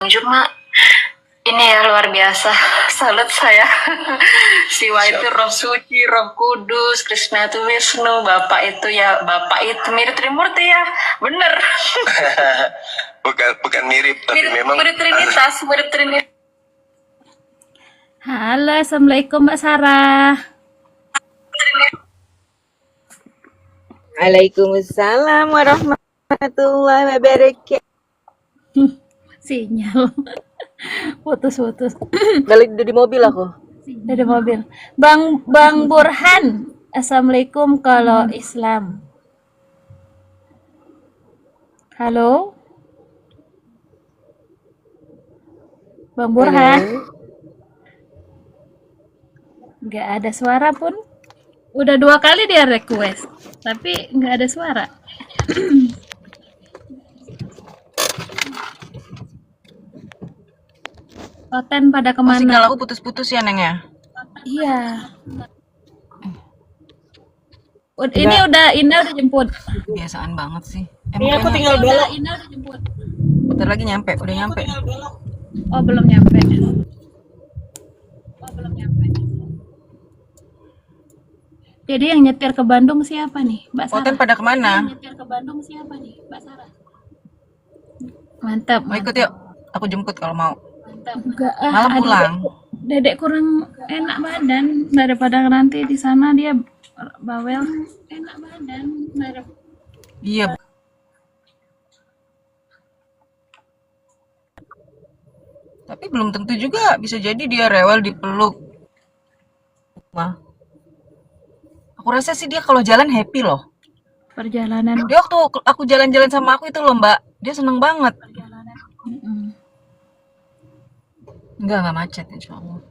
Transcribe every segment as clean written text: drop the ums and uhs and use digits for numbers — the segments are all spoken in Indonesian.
Cuma ini ya luar biasa, salut saya. Siwa itu roh suci, roh kudus, Krishna itu Wisnu, Bapak itu ya Bapak itu mirip Trimurti ya, bener. bukan mirip, tapi memang mirip Trinitas, mirip Trinitas. Halo, Assalamualaikum Mbak Sarah. Waalaikumsalam warahmatullahi wabarakatuh. Sinyal putus-putus Balik di mobil aku. dari mobil. Bang Burhan, Assalamualaikum kalau Islam. Halo, Bang Burhan. Nggak ada suara pun. Udah 2 kali dia request, tapi nggak ada suara. Oten pada kemana? Sinyal aku putus-putus ya, Neng ya? Iya. Ini udah Ina udah jemput. Kebiasaan banget sih. Iya, aku tinggal belok. Ina udah jemput. Bentar lagi nyampe, udah nyampe. Oh, belum nyampe. Jadi yang nyetir ke Bandung siapa nih, Mbak Sarah? Oten pada kemana? Yang nyetir ke Bandung siapa nih, Mbak Sarah? Mantap. Mau ikut yuk? Aku jemput kalau mau. Enggak, Malam pulang. Dedek kurang enak badan daripada nanti di sana dia bawel. Enak badan daripada... Iya. Tapi belum tentu juga, bisa jadi dia rewel dipeluk. Mah. Aku rasa sih dia kalau jalan happy loh. Perjalanan. Dia waktu aku jalan-jalan sama aku itu loh, Mbak. Dia seneng banget. Mm-mm. Enggak macet insya Allah.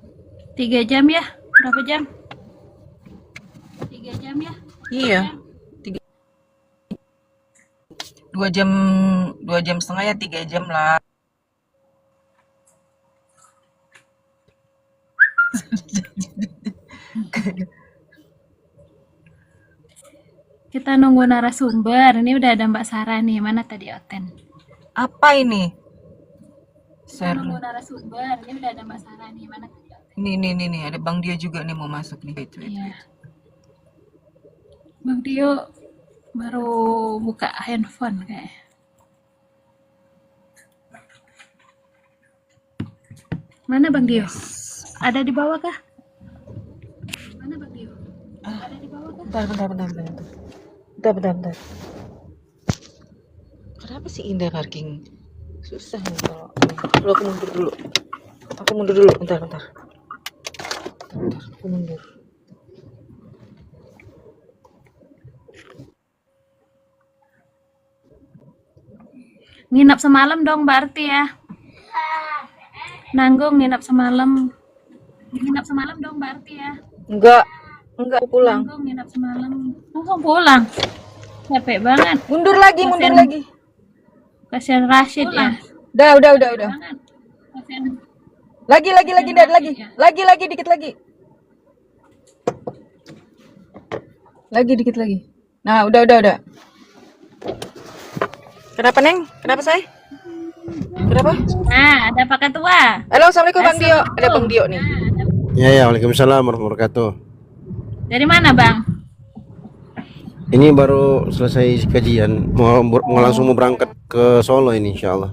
3 jam ya? Berapa jam? 3 jam ya? Iya. 2 jam, 2,5 jam ya, 3 jam lah. Kita nunggu narasumber. Ini udah ada Mbak Sarah nih. Mana tadi Oten? Apa ini? Kita Share. nunggu narasumber. Ini udah ada Mbak Sarah nih. Mana tadi Oten? Ini ada Bang Dia juga nih mau masuk nih. Wait. Iya. Bang Tio baru buka handphone kayak. Mana Bang Tio? Ada di bawah kah? Mana Bang Tio? Ada di bawah kah? Bentar. Kenapa sih Indah parking? Susah nih kalau aku mundur dulu. Bentar. Aku mundur. Nginap semalam dong berarti ya. Nanggung nginap semalam. Nginap semalam dong berarti ya. Enggak pulang. Nanggung nginap semalam. Langsung pulang. Capek banget. Mundur lagi. Kasihan Rashid ya. Udah. Banget. Kasihan. Lagi dikit lagi. Lagi dikit lagi. Nah, udah. Kenapa, Neng? Kenapa, Say? Kenapa? Nah, ada Pak Ketua. Halo, Assalamualaikum Bang Dio. Ada Bang Dio nih. Ya, waalaikumsalam warahmatullahi wabarakatuh. Dari mana, Bang? Ini baru selesai kajian, mau langsung mau berangkat ke Solo ini, insya Allah.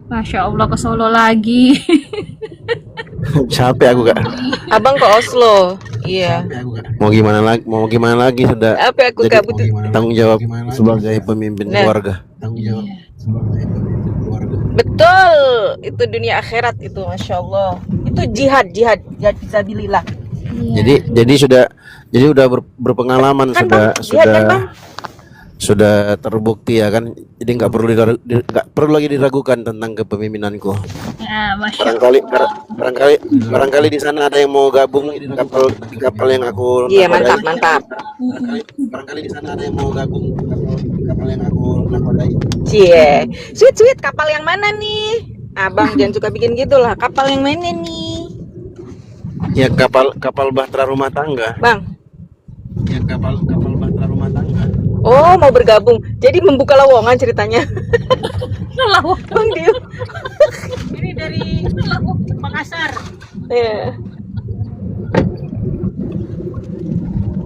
Masya Allah ke Solo lagi. Capek aku Kak. Abang ke Oslo. Iya. Mau gimana lagi sudah. Apa aku jadi gak butuh. tanggung jawab sebagai pemimpin Nah. keluarga. Betul. Itu dunia akhirat itu, Masya Allah. Itu jihad fisabilillah. Jadi udah berpengalaman, Kan, Bang? Jihad kan, Bang? sudah terbukti ya kan. Jadi nggak perlu lagi diragukan tentang kepemimpinanku. Nah, Masya Allah. Barangkali di sana ada yang mau gabung di kapal yang aku Iya, nakodai. mantap. Barangkali di sana ada yang mau gabung di kapal yang aku nakodai. Cie. Sweet, kapal yang mana nih? Abang jangan suka bikin gitu lah. Kapal yang mana nih? Ya kapal bahtera rumah tangga. Bang. Ya kapal bahtera rumah tangga. Oh, mau bergabung. Jadi membuka lowongan ceritanya. Bang Dio. Ini pasar. Iya.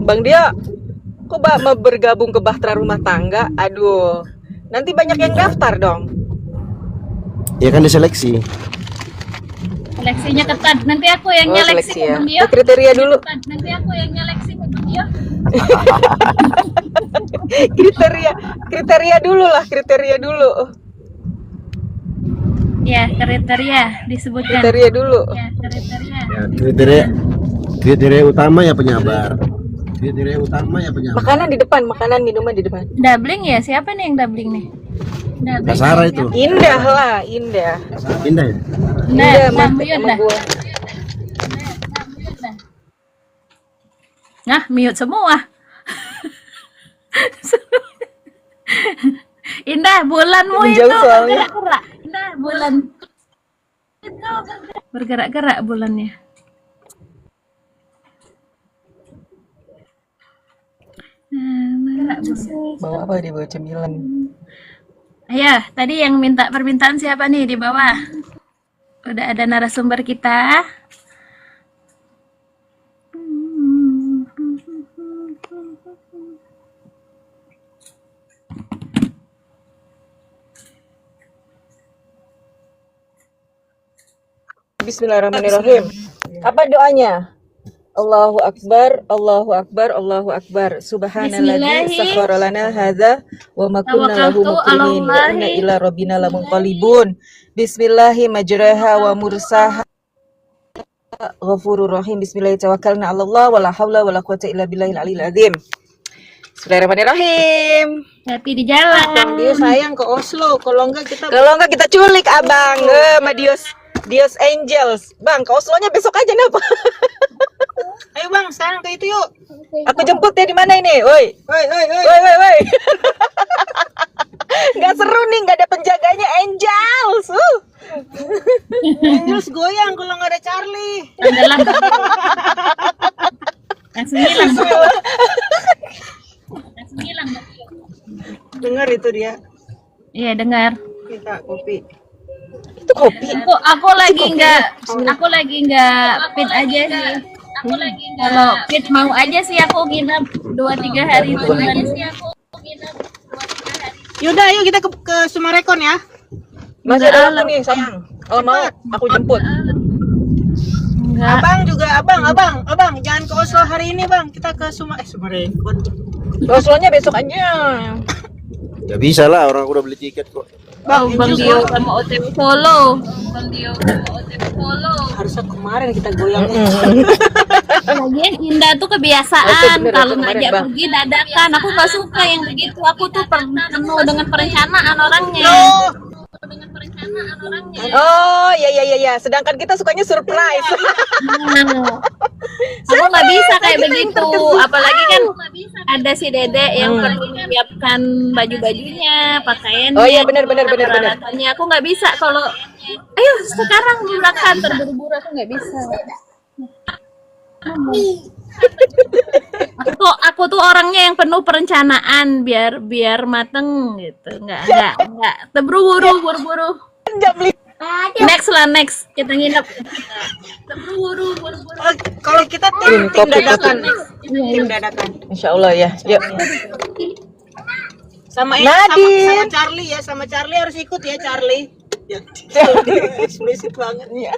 Bang dia kok mau bergabung ke Bahtera Rumah Tangga? Aduh, nanti banyak yang daftar dong. Ya kan diseleksi. Seleksinya ketat. Nanti aku yang Oh, nyeleksi seleksi ke ya. Bang Dio. Oh, kriteria dulu. Nanti aku yang nyeleksi ke Bang Dio. kriteria dulu lah, kriteria dulu. Ya, kriteria disebutkan. Kriteria dulu. Ya, kriteria. Ya, kriteria utama ya penyabar. Kriteria utama ya penyabar. Makanan di depan, makanan minuman di depan. Dabling ya? Siapa nih yang dabling nih? Dabling. Kasara itu. Indah lah, Indah. Indah ya. Indah Nah, sama mute dah. gua. Nah, mute semua. Indah, bulanmu Menjauh itu soalnya. bergerak-gerak. Indah, bulan itu bergerak-gerak bulannya. Gerak bulan. Bawa apa dia? Bawa cemilan. Ayo, tadi yang minta permintaan siapa nih di bawah? Udah ada narasumber kita. Bismillahirrahmanirrahim. Apa doanya? Allahu Akbar, Allahu Akbar, Allahu Akbar. Subhanalladzi sakhkhara lana hadza wa ma kunna lahu muqrinin wa inna ila rabbina lamunqalibun. Bismillahi majraha wa mursaha. Ghafurur rahim. Bismillahi tawakkalna 'alallah wa la haula wa la quwwata illa billahil aliyil azim. Bismillahirrahmanirrahim. Happy di jalan. Bang Dio sayang ke Oslo. Kalau enggak Kita culik abang sama Dios Angels. Bang, ke Oslo-nya besok aja napa? ayo bang, sekarang ke itu yuk. Aku jemput ya di mana ini? Woi. Woi. Nggak seru nih, nggak ada penjaganya Angels. Angels goyang kalau nggak ada Charlie. Adalah. Langsung hilang. Langsung hilang. Dengar itu dia. Iya, dengar. Minta kopi. Itu kopi. Aku lagi nggak fit aja sih. Kalau fit mau aja sih aku nginep 2-3 hari itu. Yaudah, ayo kita ke Sumarekon ya. Masih ada waktu nih, sayang. Oh, mau aku jemput. Enggak. Abang juga, abang, jangan ke Oslo hari ini bang. Kita ke Sumarekon. Oslo-nya besok aja. Ya bisa lah, orang udah beli tiket kok. Bang Dio sama OTW Solo. Harusnya kemarin kita goyang. Lagian Indah tuh kebiasaan kalau ngajak pergi dadakan. Aku gak suka yang begitu. Aku tuh penuh dengan perencanaan orangnya. Oh, ya. Sedangkan kita sukanya surprise. Aku nggak bisa kayak begitu. Apalagi kan ada si Dede yang perlu menyiapkan baju-bajunya, pakaiannya. Oh iya, benar. peralatannya. Aku nggak bisa kalau ayo sekarang berangkat terburu-buru, aku nggak bisa. Aku tuh orangnya yang penuh perencanaan biar mateng gitu. Nggak terburu-buru. Next kita nginep. Terburu-buru. Kalau kita tim dadakan. Tim dadakan. Insya Allah ya. Yuk. Sama Nadine. Charlie ya, sama Charlie harus ikut ya Charlie. Ya, eksplisit banget ya.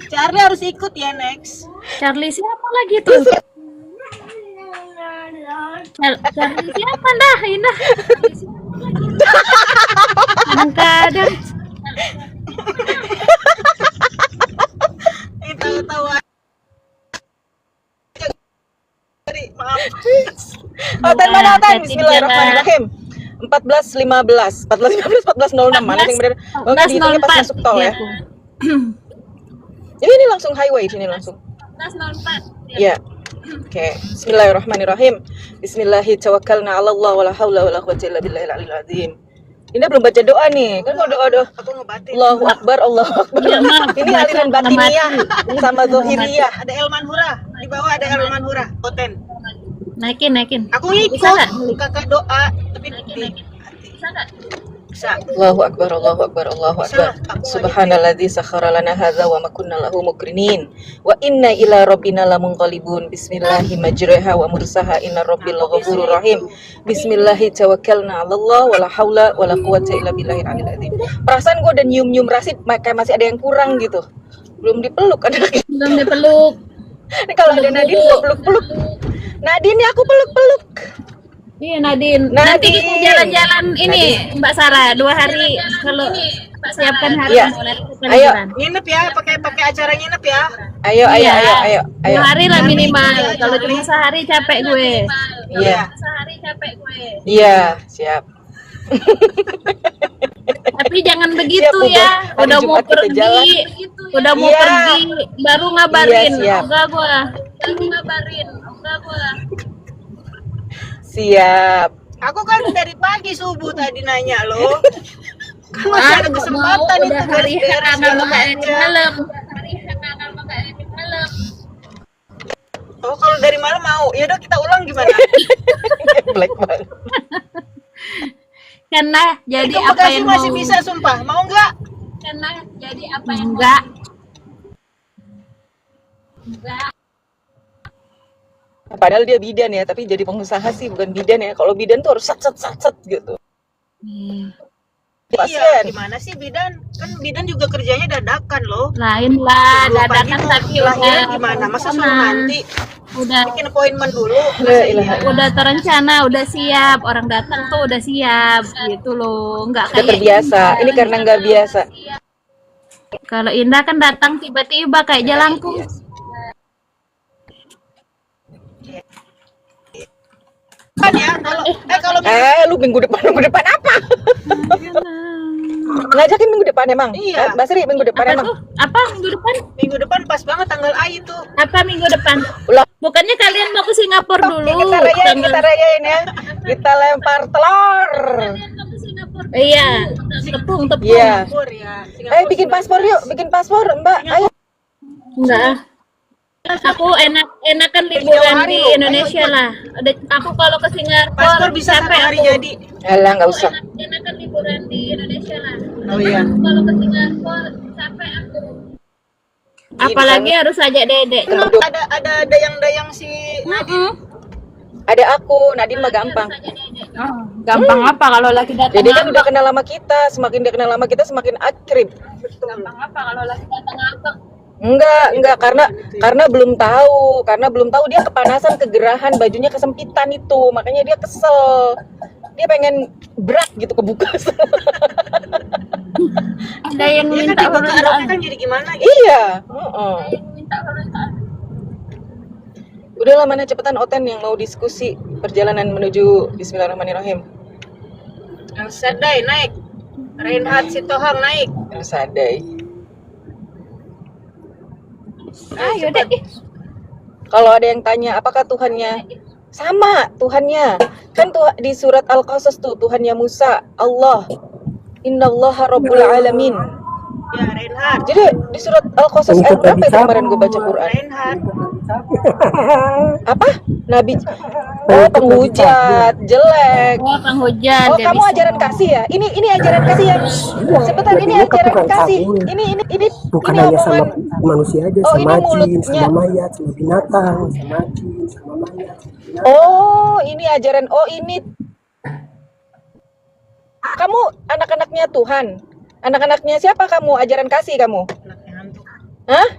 Charlie harus ikut ya next. Charlie siapa lagi tuh? Charlie siapa dah? Indah. Kadang-kadang Tahu-tahu aja. Maaf. Otan mana Otan? hati-hati Bismillahirrahmanirrahim. 14.15, 14.06 mana yang benar? Oh, nggak dihitungnya pas masuk tol ya. Ini langsung highway sini langsung. 14.04. Ya. Oke. Bismillahirrahmanirrahim. Bismillahirrahmanirrahim. 'Alallah wala haula wala quwwata illa billahil aliyil azim. Ini belum baca doa nih. Kan kalau doa Aku ngebatin. Allahu Akbar, Allahu Akbar. Iya, maaf. Ini aliran batiniyah sama zohiriyah. Ada Elman Hura. Di bawah ada Elman Hura. Oten. Naikin. Aku Bisa nggak? ngikut kakak doa tapi di hati. Bisa. Allahu akbar, Allahu akbar, Allahu akbar. Subhanalladzi sakhkhara lana hadza wa ma kunna lahu muqrinin. Wa inna ila rabbina lamunqalibun. Bismillahi majraha wa mursaha inna rabbil ghafurur rahim. Bismillahi tawakkalna 'alallah wa la haula wa la quwwata illa billahil aliyil azim. Perasaan gua udah nyium-nyium Rasid kayak masih ada yang kurang gitu. Belum dipeluk ada lagi. Belum dipeluk. Ini kalau ada Nadine gua peluk-peluk. Nadine aku peluk-peluk. Iya Nadine. Nanti kita jalan-jalan ini Mbak Sarah 2 hari kalau siapkan hari Iya. mulai Ayo. Nginep ya, pakai acara nginep ya. Ayo, ayo, Iya. ayo, ayo, ayo. 2 hari lah minimal. Kalau cuma sehari capek gue. Iya. Sehari capek gue. Iya, siap. Tapi jangan begitu Siap, Bu, ya. Bos. Hari Udah mau Jumat kita jalan. pergi. Udah mau Iya. pergi baru ngabarin. Iya, siap. Enggak gua. Baru ngabarin. Enggak gua. Siap. Aku kan dari pagi subuh tadi nanya loh. Kan masih ada kesempatan itu udah hari beres-beres kalau nggak aja. ini malam. Hari kalau nggak ini malam. Oh kalau dari malam mau, ya udah kita ulang gimana? Black banget. Karena jadi Itu apa Bekasi yang masih mau. bisa sumpah, mau nggak? Karena jadi apa yang enggak. Enggak. Padahal dia bidan ya, tapi jadi pengusaha sih bukan bidan ya. Kalau bidan tuh harus sat gitu. Iya, Pasien. gimana sih bidan? Kan bidan juga kerjanya dadakan loh. Lain lah, Dua pagi dadakan mau tapi lahirnya udah gimana? Masa suruh terencana. nanti Udah bikin appointment dulu? La ilaha illallah. udah terencana, udah siap. Orang datang tuh udah siap gitu loh. Enggak Udah kayak terbiasa. Ini karena nggak biasa. kalau Indah kan datang tiba-tiba kayak jalangkung. Kan ya, kalau Lu minggu depan apa? Ngajakin minggu depan emang? Iya. Basri minggu depan Apa emang? tuh? Apa minggu depan? minggu depan pas banget tanggal A itu. Apa minggu depan? Ulah. Bukannya kalian mau ke Singapura dulu? Kita rayain ya. Kita lempar telur. Iya, tepung. Iya. Singapura ya. Ayo bikin paspor yuk, bikin paspor Mbak. Ayo. Enggak. Aku enakan liburan di Indonesia lah. Aku kalau ke Singapura Paspor bisa satu capek hari aku. jadi. Alah nggak usah. Enakan liburan di Indonesia lah. Oh iya. Kalau ke Singapura capek aku. Apalagi harus ajak dedek. Aduh. Ada dayang-dayang si Ada aku, Nadine mah gampang. Gampang apa kalau lagi datang? Jadi kan udah kenal lama kita, semakin dia kenal lama kita semakin akrib. Gampang apa kalau lagi datang apa? Enggak, karena belum tahu dia kepanasan, kegerahan, bajunya kesempitan itu, makanya dia kesel. Dia pengen berat gitu kebuka. Ada yang Iya minta kan dibuka permintaan. kan jadi gimana gitu. Iya, Minta permintaan. Udahlah mana cepetan Oten yang mau diskusi perjalanan menuju Bismillahirrahmanirrahim. Yang Sadai naik. Reinhard Sitohang naik. Sadai. Ayo deh. Kalau ada yang tanya apakah Tuhannya sama Tuhannya, kan tuh di surat Al-Qasas tuh Tuhannya Musa, Allah. Innallaha rabbul alamin. Ya Reinhard. Jadi di surat Al-Qasas ayat berapa itu kemarin gue baca Quran? Reinhard. Apa? Nabi penghujat, jelek. Oh, penghujat. Oh, dia kamu bisa. ajaran kasih ya? Ini ajaran kasih ya? Sebentar, ini ajaran kasih. Ini Bukan ini hanya sama omongan. manusia aja, Oh, sama ini jin, mulutnya. sama mayat, sama binatang, sama jin, sama mayat. Oh, ini ajaran. Oh, ini. Kamu anak-anaknya Tuhan. Anak-anaknya siapa kamu? Ajaran kasih kamu? Anaknya hantu. Hah?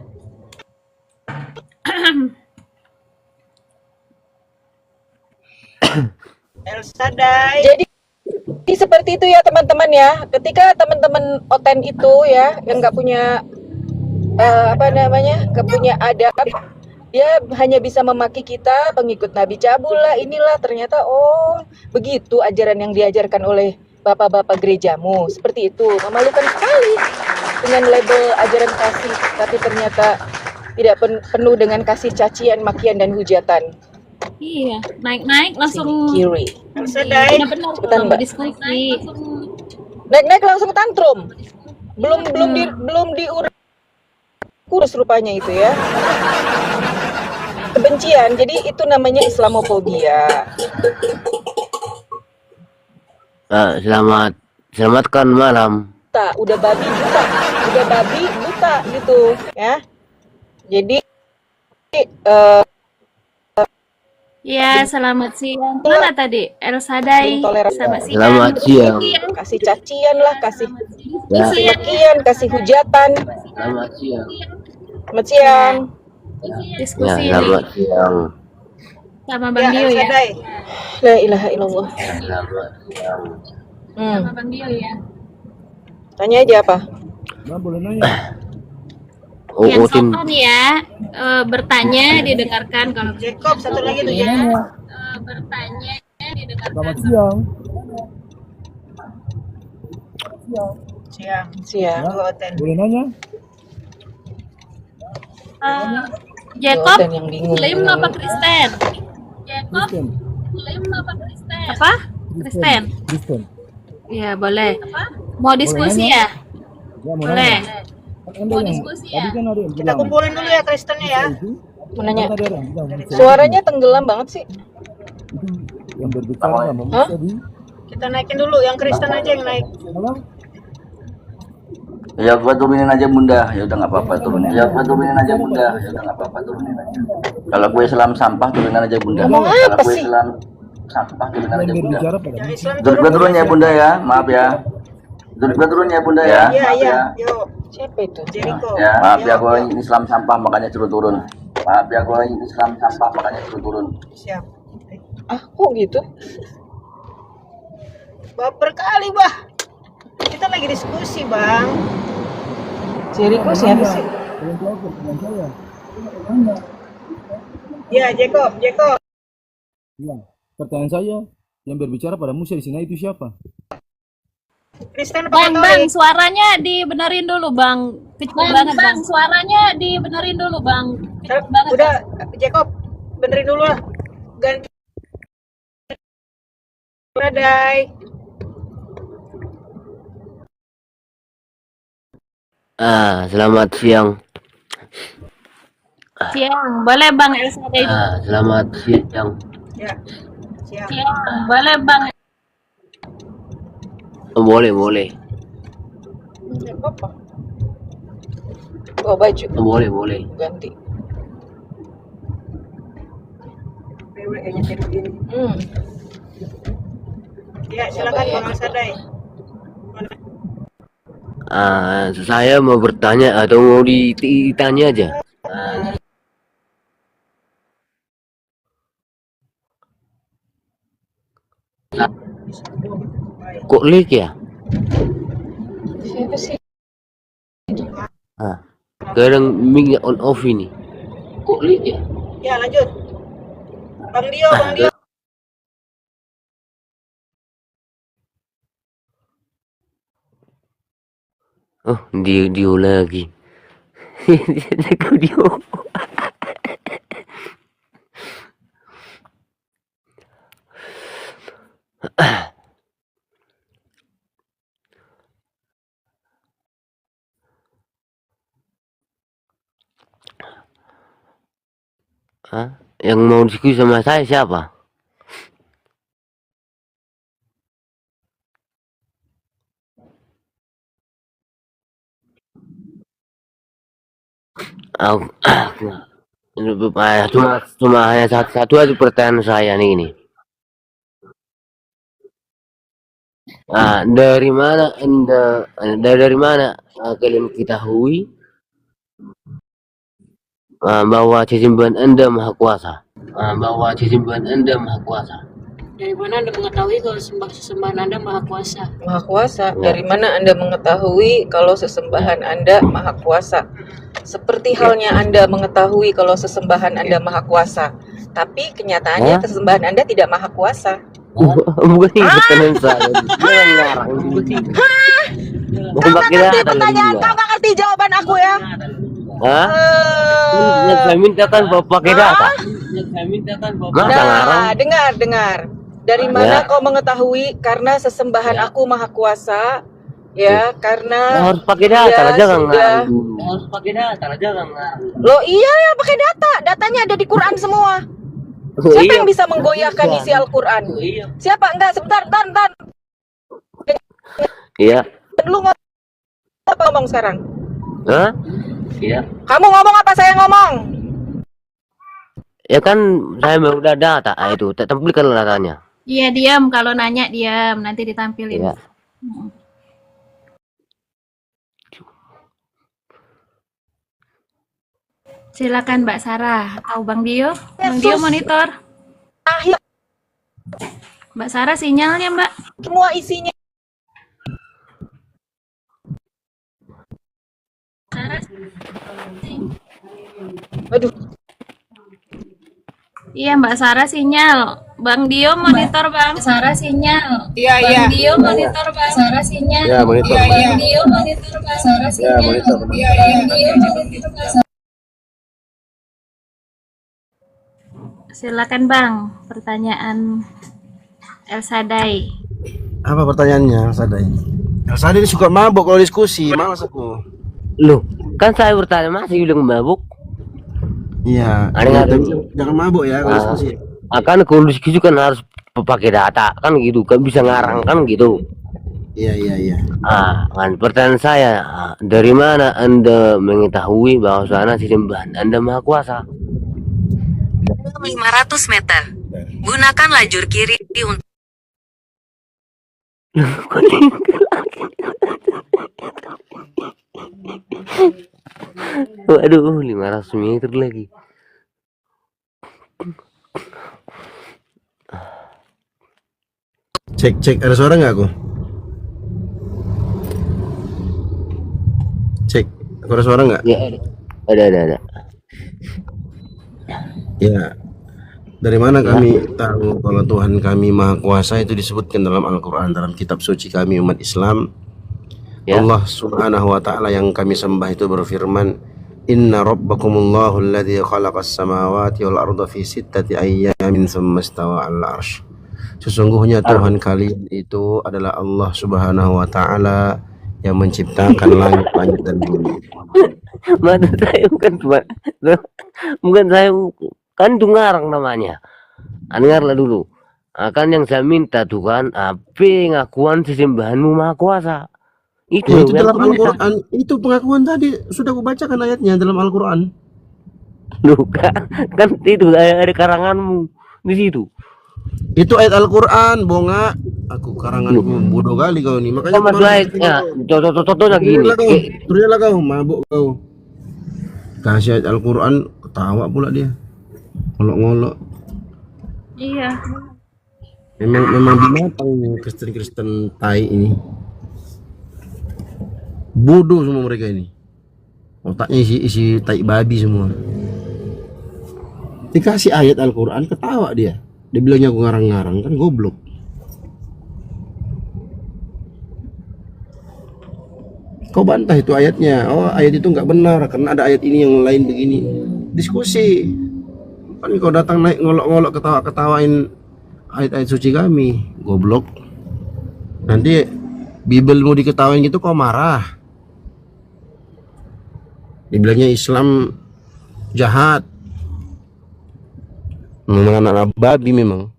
El Sadai. Jadi seperti itu ya teman-teman ya. Ketika teman-teman Oten itu ya yang nggak punya nggak punya adab, dia hanya bisa memaki kita pengikut Nabi Cabul lah, inilah ternyata oh begitu ajaran yang diajarkan oleh bapak-bapak gerejamu, seperti itu. Memalukan sekali dengan label ajaran kasih, tapi ternyata tidak penuh dengan kasih cacian, makian dan hujatan. Iya, naik-naik langsung. Kiri. El Sadai. Benar-benar Cepetan, kalau Mbak. diskusi. Naik-naik langsung tantrum. Belum diurus rupanya itu ya. Kebencian. Jadi itu namanya Islamofobia. Selamatkan malam. buta, udah babi buta gitu ya. Jadi Ya, selamat siang. Mana tadi? El Sadai. intoleransi. Selamat siang. Selamat siang. Kasih cacian lah, kasih Ya, makian, kasih hujatan. selamat siang. Selamat siang. Ya, Diskusi ini selamat siang. sama Bang Ya, Dio El ya. Sadai. La ilaha illallah. Selamat siang. Sama Bang Dio ya. Tanya aja apa? Yang Uutin. sopan ya, bertanya didengarkan kalau Jacob, satu lagi tuh ya. bertanya didengarkan. Selamat siang. Siang. Siang. Hotel. Boleh nanya? Jacob, Dan yang bingung. Muslim apa Kristen? Jacob, Kristen. Muslim apa Kristen? Apa? Kristen. Kristen. Iya, boleh. Mau diskusi ya? Ya, mau Boleh. nanya. Kan Anda Mau yang diskusi ya? tadi kan ada yang Kita bilang kumpulin dulu ya Kristennya ya. itu Mau nanya. tadi ada yang bilang Suaranya tenggelam banget sih. itu yang berbicara sama Musa di Kita naikin dulu, yang Kristen aja yang naik. malam. Ya gua turunin aja bunda, ya udah nggak apa-apa turunin. Ya gua turunin aja bunda, ya udah nggak apa-apa turunin aja. Kalau gue Islam sampah turunin aja bunda. Ngomong Kalau apa gue sih? Islam sampah turunin aja Yang bunda. berbicara pada Yang Musa. Islam Turut gua turun ya bunda ya, maaf ya. Turut gua turun ya bunda ya, Iya, maaf iya. ya. Yuk, Siapa itu? Jericho. Ya, maaf ya Yuk, gua yuk. Islam sampah makanya turun turun. Maaf ya gua Islam sampah makanya turun turun. Siap. Ah, kok gitu? Baper kali, Bah. Kita lagi diskusi, Bang. Jericho siapa sih? Yang tahu pertanyaan saya. Ya, Jacob, Jacob. Ya, pertanyaan saya yang berbicara pada Musa di Sinai itu siapa? Kristen apa Bang, Katolik? suaranya dibenerin dulu, Bang. Kecil banget, Bang. Suaranya dibenerin dulu, Bang. Kecil banget. Udah, Jacob, benerin dulu lah. Ganti. Badai. Selamat siang. Siang, boleh Bang El Sadai. Selamat siang. Ya, siap. Siang, boleh Bang. Boleh, boleh. Nggak apa-apa. Bawa baju, Boleh, boleh. ganti. Ya, silakan Bang Al-Sadai. Saya mau bertanya atau mau ditanya aja? Kok leak ya? Siapa sih? Kadang mic on off ini. Kok leak ya? Ya, lanjut. Bang Dio, Bang Dio. Oh, Dio lagi. Aku Dio. Yang mau diskusi sama saya siapa? Aku, cuma hanya satu aja pertanyaan saya nih ini. Dari mana kalian ketahui bahwa sesembahan Anda Maha Kuasa? Dari mana Anda mengetahui kalau sesembahan Anda Maha Kuasa? Maha Kuasa. Dari mana Anda mengetahui kalau sesembahan Anda Maha Kuasa? Seperti halnya Anda mengetahui kalau sesembahan Anda Maha Kuasa, tapi kenyataannya sesembahan Anda tidak Maha Kuasa. Bukan itu pertanyaan saya. Jangan ngarang. Kau nggak ngerti pertanyaan, kau nggak ngerti jawaban aku ya? Yang saya minta kan pakai data. Masa ngarang? Nah, dengar. Dari mana kau mengetahui? Karena sesembahan aku Maha Kuasa, ya, karena Harus pakai data lah, jangan ngarang dulu. Loh iya ya, pakai data. Datanya ada di Quran semua. Siapa yang bisa menggoyahkan isi Al-Quran? Siapa? Enggak, sebentar. Iya. Lu ngomong apa ngomong sekarang? Hah? Iya. Kamu ngomong apa saya ngomong? Ya kan saya udah data itu, tak tampilkan datanya. Iya, diam. Kalau nanya diam, nanti ditampilin. Iya. Silakan Mbak Sarah atau Bang Dio. Bang Dio monitor. Akhir Mbak Sarah sinyalnya, Mbak. semua isinya. Aduh, Iya, Mbak Sarah sinyal. Bang Dio monitor, Bang. Sarah sinyal. Iya, Bang Dio monitor, Bang. Sarah sinyal. Ya, monitor. Bang Dio monitor, Bang. Sarah Ya, sinyal. monitor. Bang Dio monitor, Bang. Silakan, Bang. Pertanyaan Elsadai. Apa pertanyaannya, Sadai? Sadai suka mabuk kalau diskusi, malas aku. Loh, kan saya bertanya masih bilang mabuk. Iya. Jangan mabuk ya kalau diskusi. Akan kalau diskusi kan harus pakai data kan gitu, kan bisa ngarang kan gitu. Iya. Kan pertanyaan saya, dari mana Anda mengetahui bahwa sana sesembahan Anda Maha Kuasa? 500 meter. Gunakan lajur kiri untuk Waduh, 500 meter lagi. Cek, ada suara nggak aku? Cek, aku ada suara nggak? Ya, ada. Ya, dari mana kami tahu kalau Tuhan kami Maha Kuasa itu disebutkan dalam Al-Quran, dalam kitab suci kami umat Islam. Ya. Allah Subhanahu wa Ta'ala yang kami sembah itu berfirman, Inna rabbakumullahu alladhi khalaqas samawati wal arda fi sittati ayyamin thumma istawa 'alal 'arsy. Sesungguhnya Tuhan kalian itu adalah Allah Subhanahu wa Ta'ala yang menciptakan langit dan bumi. Mana saya bukan saya kan itu ngarang namanya. Dengarlah dulu. Kan yang saya minta tuh kan, pengakuan sesembahanmu Maha Kuasa. Itu dalam Al-Quran, itu pengakuan tadi sudah aku bacakan ayatnya dalam Al-Quran. Loh, kan itu ada karanganmu di situ. Itu ayat Al-Quran, bonga. Aku karanganku bodoh kali kau nih. Makanya Sama ayatnya, contohnya gini. Teriaklah kau, mabuk kau. Kasih ayat Al-Quran, ketawa pula dia. Ngolok-ngolok. Iya. Memang binatang Kristen tai ini. Bodoh semua mereka ini. Otaknya isi tai babi semua. Dikasih ayat Al-Quran, ketawa dia. Dia bilangnya aku ngarang-ngarang, kan goblok. Kau bantah itu ayatnya. Oh, ayat itu nggak benar karena ada ayat ini yang lain begini. Diskusi. Kan kau datang naik ngolok-ngolok ketawa-ketawain ayat-ayat suci kami, goblok. Nanti Bibelmu diketawain gitu kau marah. Dibilangnya Islam jahat. Memang anak babi memang.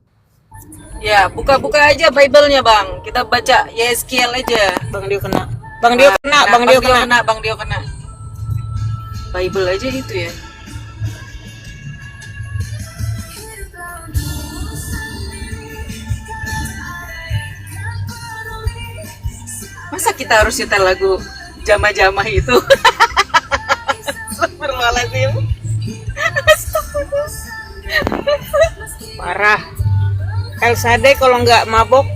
Ya, buka-buka aja Bible-nya, Bang. Kita baca Yeskiel aja. Bang Dio kena. Bang Dio kena. Bible aja itu ya. Masa kita harus nyetel lagu Jamah-Jamah itu? Astagfirullahaladzim. Parah. Elsadai kalau nggak mabok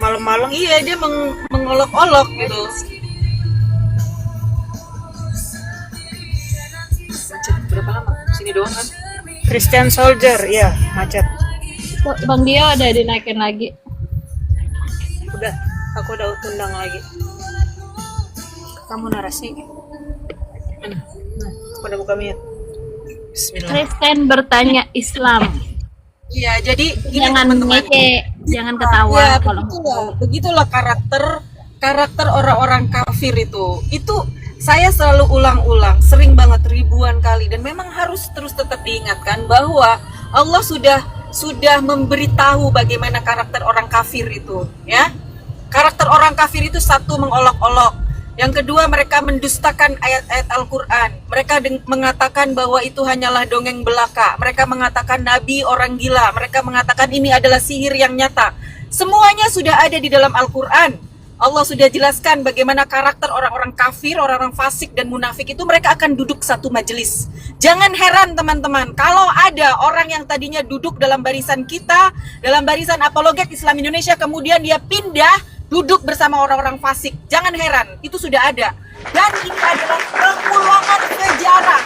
malam-malam Iya, dia mengolok-olok gitu. Macet berapa lama? Sini doang kan? Christian Soldier, ya macet. Bang Dio ada dinaikin lagi. Udah, aku udah undang lagi. Kamu narasi. Nah, aku udah buka mute. Bismillah. Kristen bertanya Islam. Iya, jadi gini, Jangan teman-teman. ngece, jangan ketawa Ya, kalau begitulah karakter orang-orang kafir itu. Itu saya selalu ulang-ulang, sering banget, ribuan kali, dan memang harus terus tetap diingatkan bahwa Allah sudah memberitahu bagaimana karakter orang kafir itu, ya. Karakter orang kafir itu satu, mengolok-olok. Yang kedua, mereka mendustakan ayat-ayat Al-Quran. Mereka mengatakan bahwa itu hanyalah dongeng belaka. Mereka mengatakan Nabi orang gila. Mereka mengatakan ini adalah sihir yang nyata. Semuanya sudah ada di dalam Al-Quran. Allah sudah jelaskan bagaimana karakter orang-orang kafir, orang-orang fasik dan munafik itu mereka akan duduk satu majelis. Jangan heran teman-teman, kalau ada orang yang tadinya duduk dalam barisan kita, dalam barisan apologet Islam Indonesia, kemudian dia pindah duduk bersama orang-orang fasik. Jangan heran, itu sudah ada. Dan ini adalah pengulangan sejarah.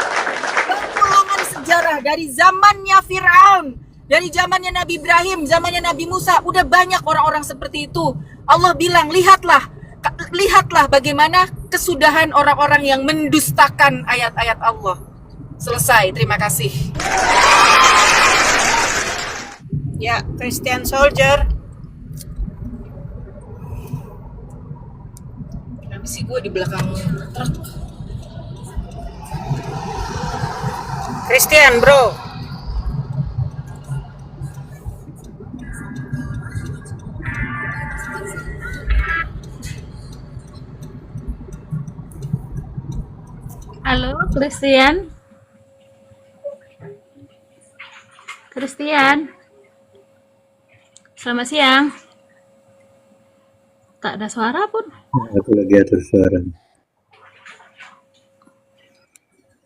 Pengulangan sejarah dari zamannya Fir'aun, dari zamannya Nabi Ibrahim, zamannya Nabi Musa. Udah banyak orang-orang seperti itu. Allah bilang, lihatlah bagaimana kesudahan orang-orang yang mendustakan ayat-ayat Allah. Selesai, terima kasih. Ya, Christian Soldier. Kenapa sih gue di belakang truk? Christian, bro. Halo, Christian. Christian. Selamat siang. Tak ada suara pun. Aku lagi atur suara.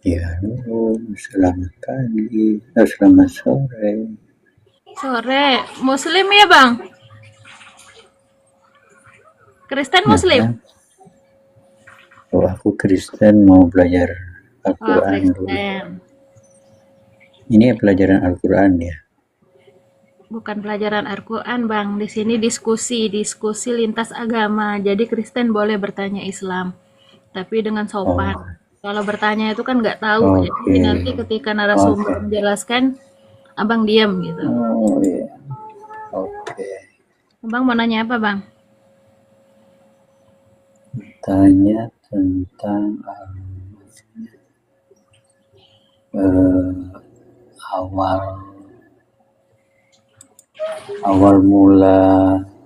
Ya, selamat pagi, selamat sore. Sore. Muslim ya, Bang? Kristen Muslim? Nah, oh, aku Kristen, mau belajar Oh, Al-Quran dulu. Kristen. Ini pelajaran Al-Quran ya. Bukan pelajaran Al-Quran, Bang. Di sini diskusi lintas agama. Jadi Kristen boleh bertanya Islam, tapi dengan sopan. Oh, Kalau bertanya itu kan nggak tahu. oke. Jadi nanti ketika narasumber menjelaskan, Abang diam gitu. Oh iya, oke. Abang mau nanya apa, Bang? Tanya tentang eh, awal awal mula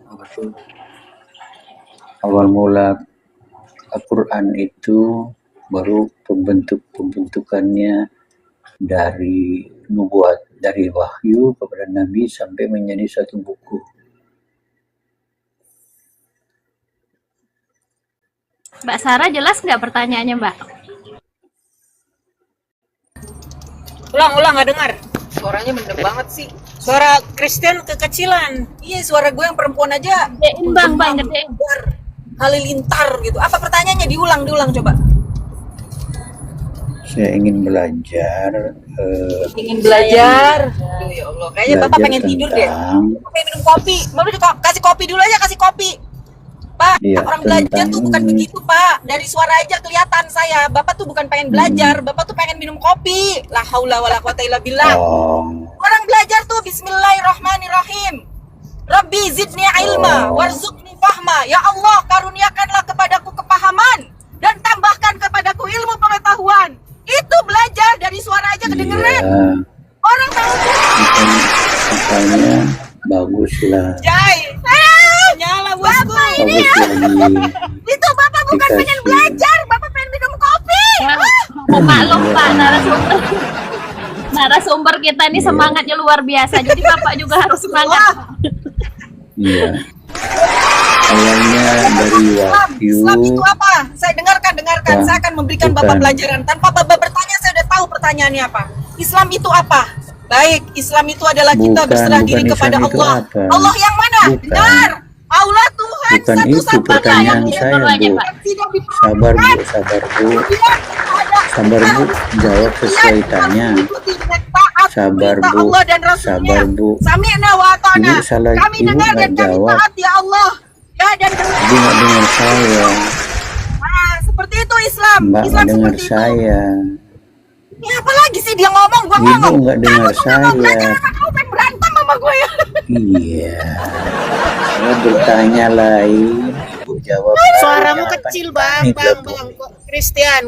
apa tuh? Awal mula Al-Quran itu baru pembentukannya dari nubuat, dari wahyu kepada Nabi sampai menjadi satu buku. Mbak Sarah jelas nggak pertanyaannya, Mbak? Ulang, nggak dengar. Suaranya bener banget sih. Suara Christian kekecilan. Iya, suara gue yang perempuan aja. Gedein, Bang, gedein. Halilintar gitu. Apa pertanyaannya? Diulang coba. Saya ingin belajar Ingin belajar. Aduh, ya Allah, kayaknya Bapak pengen tidur deh. Pengen minum kopi. Mau kasih kopi dulu aja, kasih kopi. Pak, Iya, orang belajar tentang tuh bukan begitu, Pak. Dari suara aja kelihatan saya. Bapak tuh bukan pengen belajar, Bapak tuh pengen minum kopi. La haula wala quwata illa billah. Orang belajar tuh bismillahirrahmanirrahim. Rabbi zidni ilma warzuqni fahma. Ya Allah, karuniakanlah kepadaku kepahaman dan tambahkan kepadaku ilmu pengetahuan. Itu belajar, dari suara aja kedengeran. Iya, Orang tahu makanya bagus lah, Jai. Nyala bosku. bagus lagi Itu Bapak bukan pengen dikasih. belajar, Bapak pengen minum kopi. Maklum, Pak, narasumber kita ini semangatnya luar biasa. Jadi Bapak juga harus semangat. Iya, awalnya dari wahyu. Islam itu apa? Saya dengarkan. Wah, Saya akan memberikan Bapak bukan. pelajaran. Tanpa Bapak bertanya, saya udah tahu pertanyaannya apa. Islam itu apa? Baik, Islam itu adalah kita Bukan, berserah diri bukan kepada Islam itu Allah. apa? Allah yang mana? Bukan. Benar. Allah Tuhan Bukan itu satu-satunya pertanyaan yang saya, dulu aja, Bu. Pak. tidak Sabar, Bu, diperlukan. sabar, Bu. Tidak ada Sabar, Bu. Jawab sesuai tanya. Sabar, perintah Bu. Allah dan Rasulnya. Sabar, Bu. Sami'na wa ata'na. Ibu salah, Kami Ibu dengar nggak dan kami jawab. taat ya Allah. Ya, dan Ibu nggak dengar saya. seperti itu Islam. Mbak Islam nggak dengar seperti itu. saya. Ini apa lagi sih dia ngomong, gua Ibu ngomong. nggak dengar Kamu tuh nggak mau belajar, saya. masa kamu pengen berantem sama gue ya? Iya. Saya bertanya lain. Ibu jawab. Suaramu tanya apa kecil, nih? Bang. Nih, Bu. Kok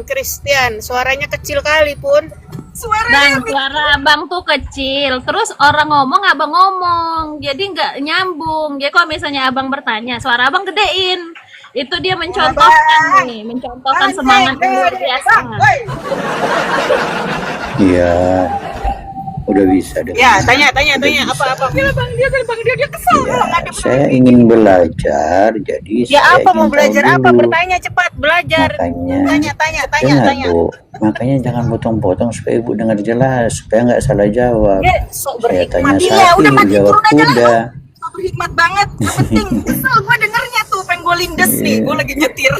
Christian. Suaranya kecil kali pun. Bang, suara abang tuh kecil. Terus orang ngomong, abang ngomong. Jadi nggak nyambung. Jadi kalau misalnya abang bertanya, suara abang gedein. Itu dia mencontohkan nih, mencontohkan semangat yang luar biasa. Iya, udah bisa deh. Ya, tanya apa? Dia kesel kalau nggak ada Saya ingin belajar, jadi Ya saya apa mau ingin belajar tahu apa? dulu. Bertanya cepat, belajar. Makanya, Tanya. dengar Bu, makanya jangan potong-potong supaya Ibu dengar jelas, supaya nggak salah jawab. Ya, sok Saya tanya berhikmat. Iya, sapi, udah mati jawab turun aja lah. kuda. Sok berhikmat banget. Yang penting kesel gue dengernya tuh, pengen gue lindes nih, gue lagi nyetir.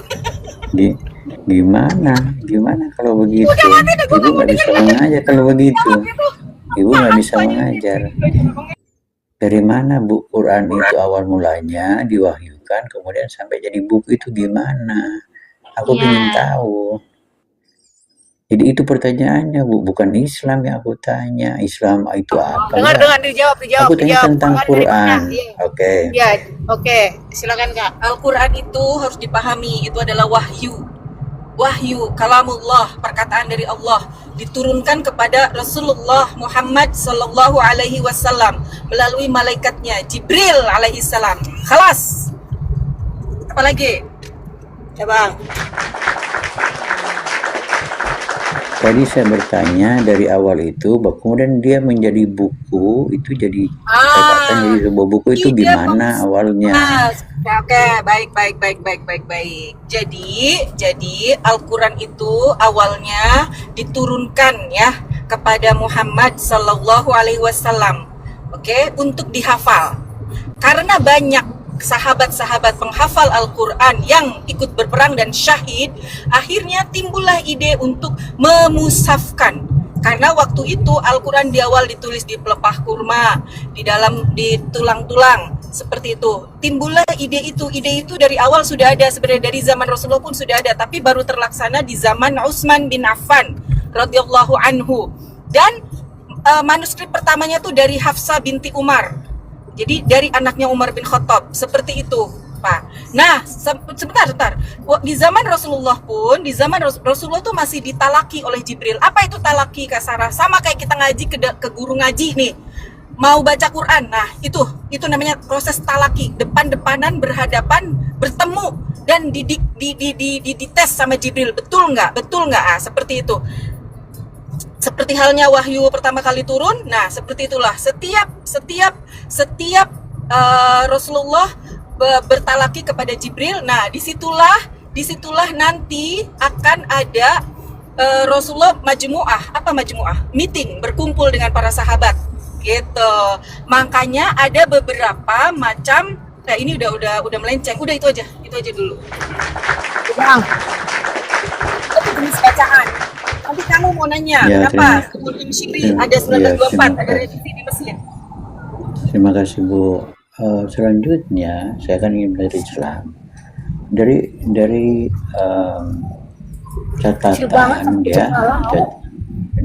Gimana kalau begitu? Ibu nggak bisa mengajar kalau begitu. Ibu nggak bisa mengajar. Dari mana Bu Quran itu awal mulanya diwahyukan, kemudian sampai jadi buku itu gimana? Aku ingin tahu. Jadi itu pertanyaannya Bu, bukan Islam yang aku tanya. Islam itu apa? Dengar dijawab. Aku tanya tentang Quran. Oke. Ya, oke. Silakan Kak. Al-Quran itu harus dipahami, itu adalah wahyu. Wahyu, kalamullah, perkataan dari Allah diturunkan kepada Rasulullah Muhammad sallallahu alaihi wasallam melalui malaikatnya Jibril alaihi salam. Khalas. Apalagi? Ya Bang. Tadi saya bertanya dari awal itu, kemudian dia menjadi buku, itu jadi katakan jadi sebuah buku itu gimana awalnya? Oke, baik. Jadi Al-Quran itu awalnya diturunkan ya kepada Muhammad Sallallahu Alaihi Wasallam, oke, untuk dihafal. Karena banyak sahabat-sahabat penghafal Al-Quran yang ikut berperang dan syahid, akhirnya timbullah ide untuk memushafkan. Karena waktu itu Al-Quran di awal ditulis di pelepah kurma, di tulang-tulang, seperti itu. Timbullah ide itu dari awal sudah ada, sebenarnya dari zaman Rasulullah pun sudah ada, tapi baru terlaksana di zaman Utsman bin Affan radhiyallahu anhu. Dan manuskrip pertamanya tuh dari Hafsah binti Umar. Jadi dari anaknya Umar bin Khattab, seperti itu, Pak. Nah, sebentar. Di zaman Rasulullah pun, di zaman Rasulullah tuh masih ditalaki oleh Jibril. Apa itu talaki, Kak Sarah? Sama kayak kita ngaji ke guru ngaji nih. Mau baca Quran. Nah, itu namanya proses talaki, depan-depanan, berhadapan, bertemu dan dites sama Jibril. Betul nggak? Seperti itu. Seperti halnya wahyu pertama kali turun, nah seperti itulah setiap Rasulullah bertalaki kepada Jibril. Nah disitulah nanti akan ada Rasulullah majmu'ah. Apa majmu'ah? Meeting, berkumpul dengan para sahabat, gitu. Makanya ada beberapa macam. Nah ini udah melenceng. Udah itu aja dulu. Bang, itu jenis bacaan. Nanti kamu mau nanya, kenapa Munim Syiri ada 1924, ada revisi di Mesir. Terima kasih Bu. Selanjutnya saya akan ingin belajar Islam dari catatan ya,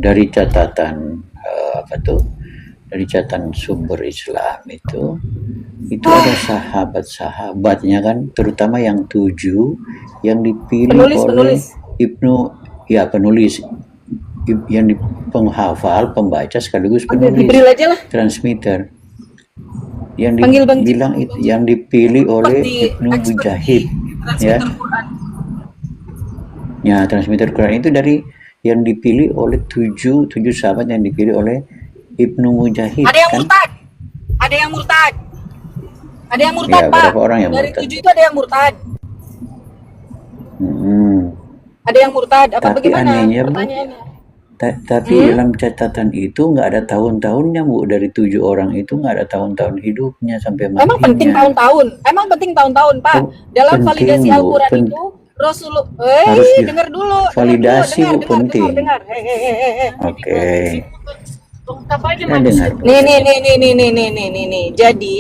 dari catatan dari catatan sumber Islam itu ada sahabat-sahabatnya kan, terutama yang 7 yang dipilih oleh penulis yang penghafal, pembaca sekaligus penulis, transmitter yang dibilang itu yang dipilih oleh Ibnu Mujahid ya. Ya, transmitter Quran itu dari yang dipilih oleh 7 sahabat yang dipilih oleh Ibnu Mujahid. Ada yang murtad. Ya, Pak. Orang yang dari murtad? 7 itu ada yang murtad. Ada yang murtad, apa Tapi bagaimana? anehnya Bu, tapi dalam catatan itu nggak ada tahun-tahunnya Bu. Dari 7 orang itu nggak ada tahun-tahun hidupnya sampai matinya. Emang penting tahun-tahun, Pak. Dalam validasi Al-Quran itu Rasulullah, dengar dulu. Validasi Bu, penting. Dengar. Oke. Nih. Jadi,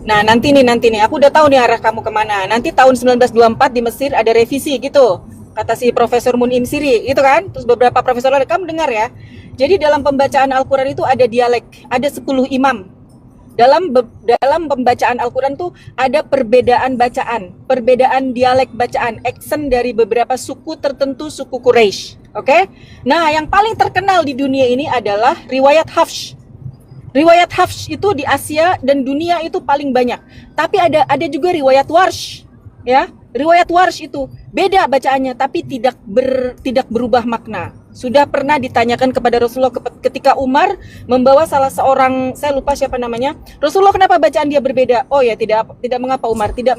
nah nanti nih, aku udah tahu nih arah kamu kemana. Nanti tahun 1924 di Mesir ada revisi gitu, kata si Profesor Munim Syiri, itu kan. Terus beberapa profesor lain, kamu dengar ya. Jadi dalam pembacaan Al-Quran itu ada dialek, ada 10 imam. dalam pembacaan Al-Quran tuh ada perbedaan bacaan, perbedaan dialek bacaan, aksen dari beberapa suku tertentu, suku Quraisy. Oke? Nah, yang paling terkenal di dunia ini adalah riwayat Hafs. Riwayat Hafs itu di Asia dan dunia itu paling banyak. Tapi ada juga riwayat Warsh, ya. Riwayat Warsh itu beda bacaannya, tapi tidak berubah makna. Sudah pernah ditanyakan kepada Rasulullah ketika Umar membawa salah seorang, saya lupa siapa namanya. Rasulullah, kenapa bacaan dia berbeda? Oh ya, tidak mengapa Umar, tidak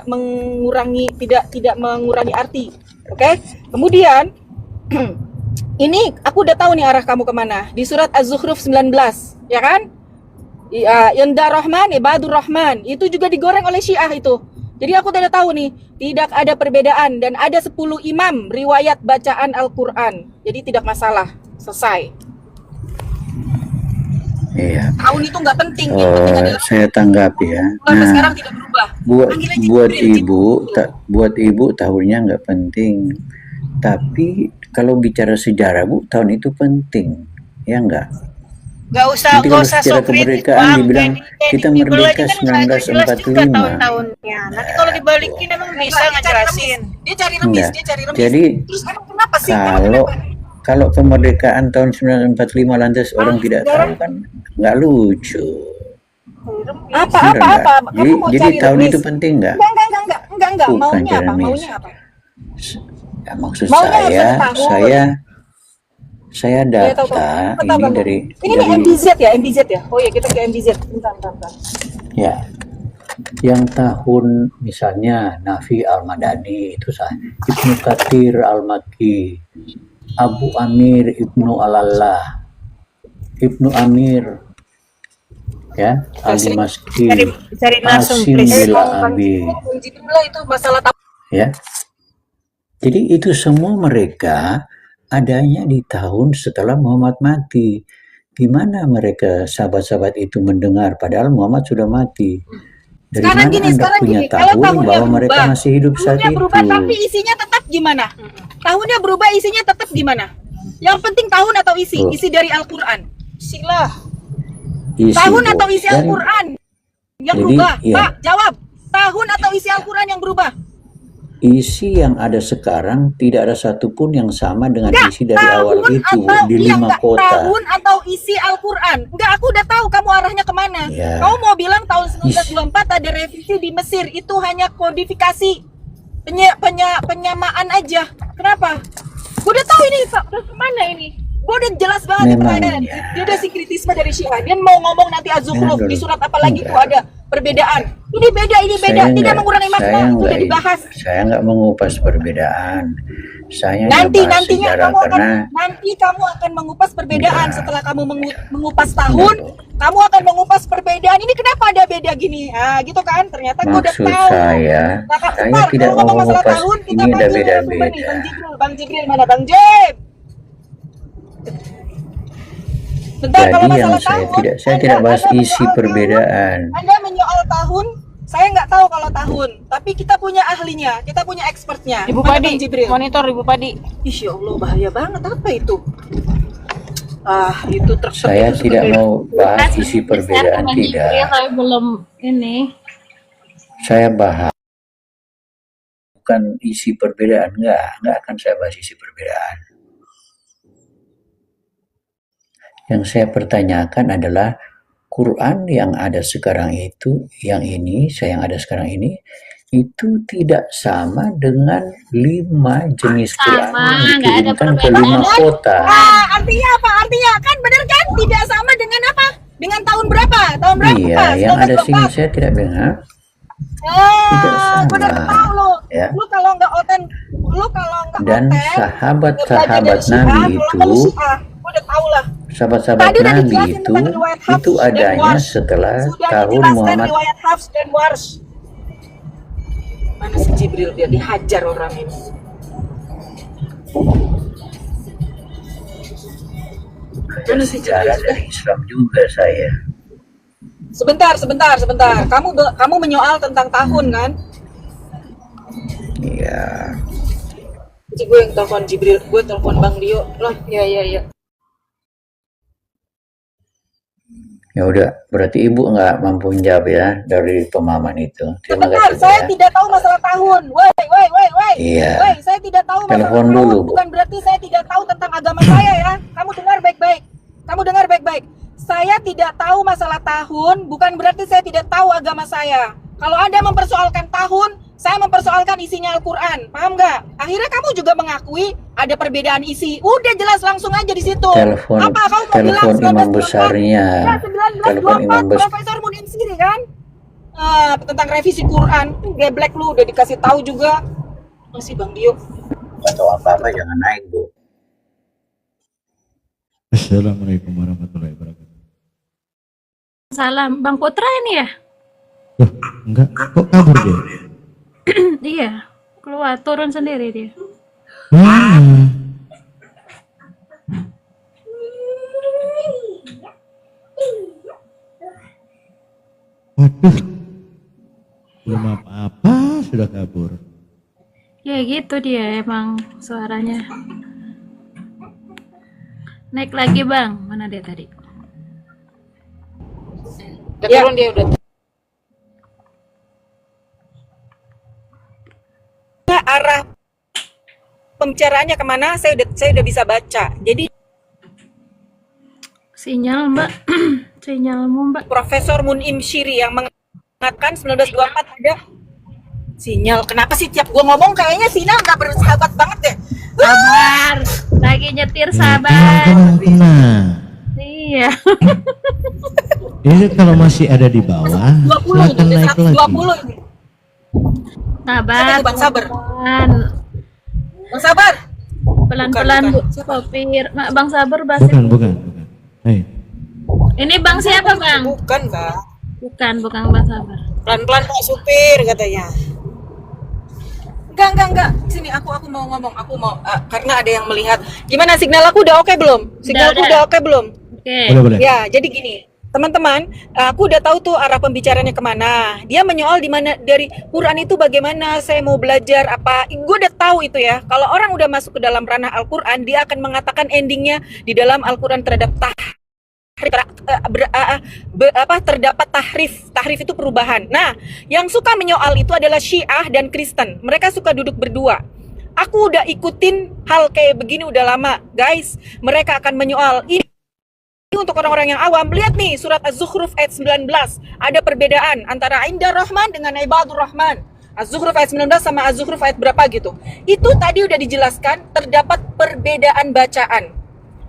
mengurangi arti. Oke? Kemudian ini aku udah tahu nih arah kamu kemana. Di surat Az-Zukhruf 19, ya kan? Inda Rahman, Ibadur Rahman. Itu juga digoreng oleh Syiah itu. Jadi aku udah tahu nih, tidak ada perbedaan dan ada 10 imam riwayat bacaan Al-Quran. Jadi tidak masalah, selesai. Iya. Tahun itu nggak penting. Yang penting adalah Saya tanggapi ya. sampai Nah, sekarang tidak berubah. buat ibu tahunnya nggak penting. Tapi kalau bicara sejarah Bu, tahun itu penting, ya enggak? Gak usah, Nanti gak kalau usah secara sok kritik, kemerdekaan Bang. dibilang kita merdeka Kan nggak jelas juga 1945. tahun-tahunnya. Nanti kalau dibalikin emang bisa ngejelasin. Dia cari remis, Enggak. dia cari remis. Jadi Terus emang kenapa sih? kalau kemerdekaan tahun 1945 lantas orang tidak tahu kan nggak lucu. Apa? Jadi tahun itu penting nggak? Enggak. Bukan Maunya cari apa? remis. Maunya apa? Ya, maksud Maunya harus ada tahun. saya data ini dari MBZ ya? Oh iya, kita ke MBZ. Bentar. ya, yang tahun misalnya Nafi Al-Madani itu Ibnu Katsir Al-Makki, Abu Amir Ibnu Alallah, Ibnu Amir, ya, Al-Dimaski, Cari langsung, Asim please. Bila Abi, Itu masalah ya. Jadi itu semua mereka adanya di tahun setelah Muhammad mati. Gimana mereka sahabat-sahabat itu mendengar padahal Muhammad sudah mati? Dari Sekarang mana gini, Anda punya kalau tahun tahunnya bahwa mereka berubah, masih hidup saat tahunnya itu? berubah tapi isinya tetap gimana? Tahunnya berubah isinya tetap gimana? Yang penting tahun atau isi? Oh. Isi dari Al-Quran. Silah. Isi, Tahun Bu. atau isi Dan Al-Quran yang jadi, berubah? iya. Pak, jawab. Tahun atau isi Al-Quran yang berubah? isi yang ada sekarang tidak ada satupun yang sama dengan Enggak, isi dari awal tahun itu atau di 5 kota. Tahun atau isi Al-Quran? Enggak, aku udah tahu kamu arahnya kemana. Ya. Kamu mau bilang tahun 1924 ada revisi di Mesir, itu hanya kodifikasi penyamaan aja. Kenapa? Gue udah tahu ini Pak, udah kemana ini? Gue udah jelas banget kemarin. Dia ada sinkritisme dari Syiah. Dia mau ngomong nanti Az-Zukhruf di surat apa lagi tuh ada perbedaan. Ini beda, tidak mengurangi makna. Itu udah dibahas. Saya nggak mengupas perbedaan. Saya Nantinya sejarah nanti kamu akan mengupas perbedaan. Setelah kamu mengupas tahun, kamu akan mengupas perbedaan. Ini kenapa ada beda gini? Ah, gitu kan? Ternyata gue udah maksud tahu. saya tidak mau mengupas ini ada beda-beda. Bang Jibril mana Bang Jeb? Bentar, kalau Jadi yang masalah saya tidak bahas isi perbedaan. Anda menyoal tahun, saya nggak tahu kalau tahun, tapi kita punya ahlinya, kita punya expertnya. Ibu Mana Padi, Bang Jibril? monitor Ibu Padi. Insya Allah bahaya banget, apa itu? Itu Saya tidak mau bahas isi perbedaan, tidak. Saya belum ini. Saya bahas bukan isi perbedaan, enggak akan saya bahas isi perbedaan. Yang saya pertanyakan adalah Quran yang ada sekarang itu, yang ada sekarang ini, itu tidak sama dengan 5 jenis Quran yang dikirimkan ke 5 kota. Artinya apa? Artinya kan benar kan? Tidak sama dengan apa? Dengan tahun berapa? Tahun berapa? Iya, yang ada sini saya tidak dengar. Benar tahu lo. Ya. Lu kalau nggak Dan sahabat-sahabat Nabi itu, udah tahu lah. sahabat-sahabat Nabi itu adanya setelah tahun Muhammad. Riwayat Hafs dan Warsh. Mana si Jibril, dia dihajar orang ini. Mana si Sejarah dari Islam juga saya. Sebentar. Kamu menyoal tentang tahun kan? Iya. Gue yang telepon Jibril, gue telepon Bang Dio. Loh, iya. Ya udah, berarti ibu nggak mampu menjawab ya dari pemahaman itu. Terima Sebentar, kasih. saya Ya. tidak tahu masalah tahun. Woi. Iya. Woi, saya tidak tahu masalah Telepon tahun. dulu, Bu. Bukan berarti saya tidak tahu tentang agama saya ya. Kamu dengar baik-baik. Kamu dengar baik-baik. Saya tidak tahu masalah tahun, bukan berarti saya tidak tahu agama saya. Kalau Anda mempersoalkan tahun, saya mempersoalkan isinya Al-Quran. Paham nggak? Akhirnya kamu juga mengakui ada perbedaan isi. Udah jelas langsung aja di situ. Telepon Apa kamu mau bilang telepon imam 1924? besarnya. Ya, Telepon imam 1924 besar. Profesor Munim sendiri kan? Tentang revisi Quran. Geblek lu udah dikasih tahu juga. Masih Bang Dio. Nggak tahu apa-apa, jangan naik, Bu. Assalamualaikum warahmatullahi wabarakatuh. Salam, Bang Putra ini ya? Loh, enggak, kok kabur dia? Iya, keluar turun sendiri dia. Mana? Waduh, belum apa-apa sudah kabur. Ya gitu dia emang suaranya. Naik lagi Bang, mana dia tadi? Udah turun dia udah. Arah pembicaraannya kemana? Saya udah bisa baca. Jadi Sinyal Mbak, sinyalmu Mbak. Profesor Munim Syiri yang mengatakan 1924 ada sinyal. Kenapa sih tiap gua ngomong kayaknya sinyal nggak bersahabat banget deh? Sabar, lagi nyetir sabar. Tenang. Iya. Ini kalau masih ada di bawah, 20 silakan ini, naik lagi. 120 ini. Sabar, Bang Sabar. pelan. Bang Sabar. Pelan-pelan Bu, sopir. Bang Sabar bahasa. Bukan. Hei. Ini Bang siapa Bang? Bukan, Bang. Bukan Bang Sabar. Pelan-pelan Pak supir katanya. Enggak. Sini aku mau ngomong. Aku mau karena ada yang melihat. Gimana signal aku udah oke belum? Signalku udah oke belum? Oke. Boleh. Ya, jadi gini. Teman-teman, aku udah tahu tuh arah pembicaranya kemana. Dia menyoal di mana dari Quran itu bagaimana saya mau belajar apa. Gue udah tahu itu ya. Kalau orang udah masuk ke dalam ranah Al-Quran, dia akan mengatakan endingnya di dalam Al-Quran terdapat terdapat tahrif. Tahrif itu perubahan. Nah, yang suka menyoal itu adalah Syiah dan Kristen. Mereka suka duduk berdua. Aku udah ikutin hal kayak begini udah lama, guys. Mereka akan menyoal ini. Untuk orang-orang yang awam, lihat nih surat Az-Zukhruf ayat 19. Ada perbedaan antara Indar Rahman dengan Ibadur Rahman. Az-Zukhruf ayat 19 sama Az-Zukhruf ayat berapa gitu. Itu tadi udah dijelaskan, terdapat perbedaan bacaan.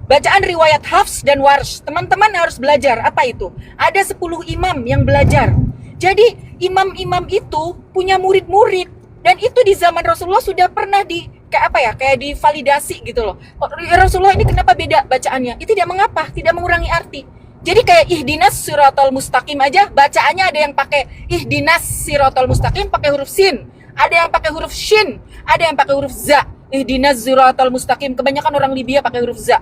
Bacaan riwayat Hafs dan Warsh. Teman-teman harus belajar apa itu. Ada 10 imam yang belajar. Jadi imam-imam itu punya murid-murid. Dan itu di zaman Rasulullah sudah pernah kayak divalidasi gitu loh. Rasulullah ini kenapa beda bacaannya? Itu tidak mengapa, tidak mengurangi arti. Jadi kayak ihdinas siratal mustaqim aja bacaannya ada yang pakai ihdinas siratal mustaqim pakai huruf sin, ada yang pakai huruf shin, ada yang pakai huruf za. Ihdinas siratal mustaqim, kebanyakan orang Libya pakai huruf za.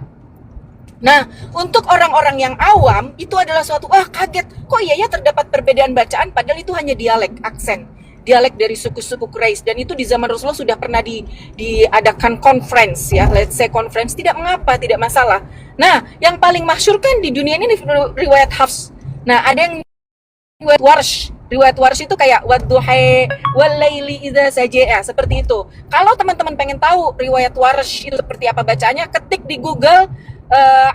Nah, untuk orang-orang yang awam itu adalah suatu kaget. Kok iya ya terdapat perbedaan bacaan padahal itu hanya dialek, aksen. Dialek dari suku-suku Quraisy, dan itu di zaman Rasulullah sudah pernah diadakan conference ya, let's say conference, tidak mengapa, tidak masalah. Nah, yang paling masyhur kan di dunia ini riwayat Hafs. Nah, ada yang riwayat Warsh. Riwayat Warsh itu kayak wadduha wal laili idza saja, seperti itu. Kalau teman-teman pengen tahu riwayat Warsh itu seperti apa bacaannya, ketik di Google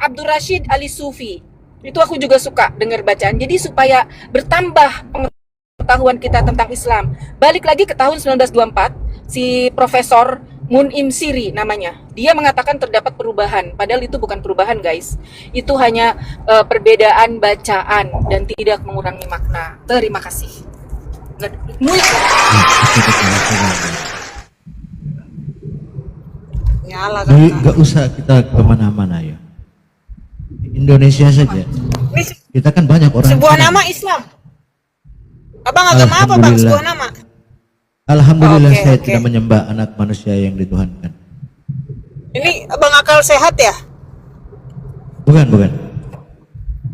Abdul Rashid Ali Sufi. Itu aku juga suka dengar bacaan. Jadi supaya bertambah pengetahuan kita tentang Islam. Balik lagi ke tahun 1924, si Profesor Munim Syiri namanya. Dia mengatakan terdapat perubahan, padahal itu bukan perubahan, guys. Itu hanya perbedaan bacaan dan tidak mengurangi makna. Terima kasih. Nggak usah kita kemana-mana ya. Indonesia saja. Kita kan banyak orang. Sebuah nama Islam. Abang agama apa Bang? Sebuah nama. Alhamdulillah saya tidak menyembah anak manusia yang dituhankan. Ini Bang Akal sehat ya? Bukan.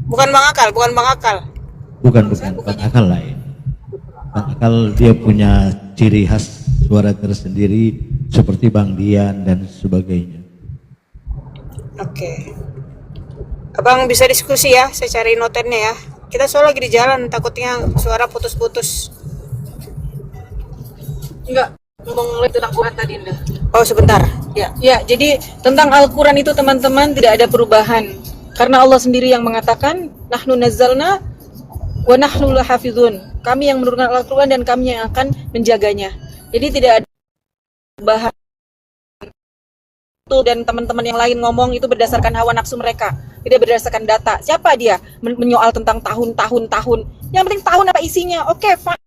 Bukan Bang Akal. Bukan. Bang Akal lain. Bang Akal dia punya ciri khas suara tersendiri seperti Bang Dian dan sebagainya. Oke. Abang bisa diskusi ya, saya cari notennya ya. Kita soal lagi di jalan, takutnya suara putus-putus. Enggak, ngomong tentang Quran tadi Indah. Oh sebentar. Ya, jadi tentang Al-Quran itu teman-teman tidak ada perubahan. Karena Allah sendiri yang mengatakan, Nahnu nazzalna wa nahnu lahafizun. Kami yang menurunkan Al-Quran dan kami yang akan menjaganya. Jadi tidak ada perubahan. Itu dan teman-teman yang lain ngomong itu berdasarkan hawa nafsu mereka. Tidak berdasarkan data. Siapa dia menyoal tentang tahun. Yang penting tahun apa isinya. Oke, fine.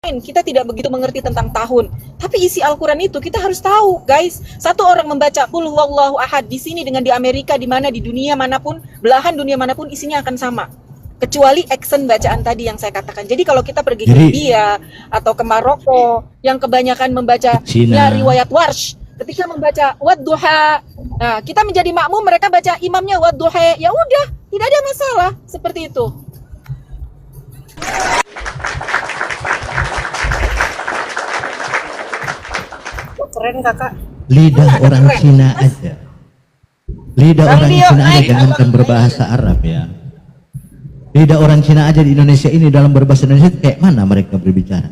Kita tidak begitu mengerti tentang tahun, tapi isi Al-Quran itu kita harus tahu, guys. Satu orang membaca Qul huwallahu ahad di sini dengan di Amerika, di mana di dunia manapun, belahan dunia manapun isinya akan sama. Kecuali action bacaan tadi yang saya katakan. Jadi kalau kita pergi ke India atau ke Maroko yang kebanyakan membaca ya, riwayat Warsh, ketika membaca Wadduha, nah kita menjadi makmum, mereka baca imamnya Wadduha, ya udah, tidak ada masalah seperti itu. Keren kakak. Lidah orang Cina aja. Lidah orang Cina aja, jangankan berbahasa Arab ya. Lidah orang Cina aja di Indonesia ini dalam berbahasa Indonesia kayak mana mereka berbicara?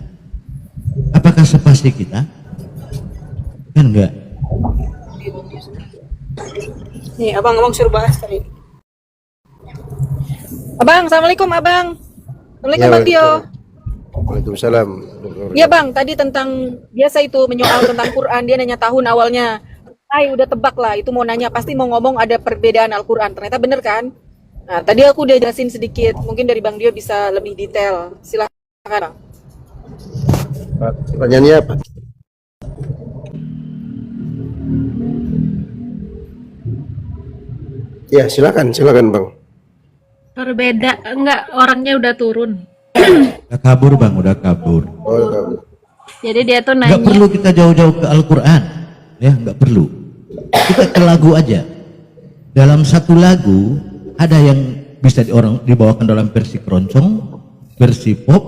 Apakah sepasti kita? Kan enggak. Nih abang suruh bahas tadi. Abang, assalamualaikum abang. Assalamualaikum Ya, Bang Tio. Waalaikumsalam. Iya bang, tadi tentang biasa itu menyoal tentang Quran, dia nanya tahun awalnya. Udah tebak lah, itu mau nanya pasti mau ngomong ada perbedaan Al-Quran. Ternyata bener kan? Nah, tadi aku udah jelasin sedikit, mungkin dari Bang Dio bisa lebih detail. Silakan. Pertanyaannya apa? Ya, silakan Bang. Berbeda enggak, orangnya udah turun. Udah kabur Bang, udah kabur. Oh, Jadi dia tuh Nggak nanya. perlu kita jauh-jauh ke Al-Quran, ya nggak perlu. Kita ke lagu aja. Dalam satu lagu ada yang bisa dibawakan dalam versi keroncong, versi pop,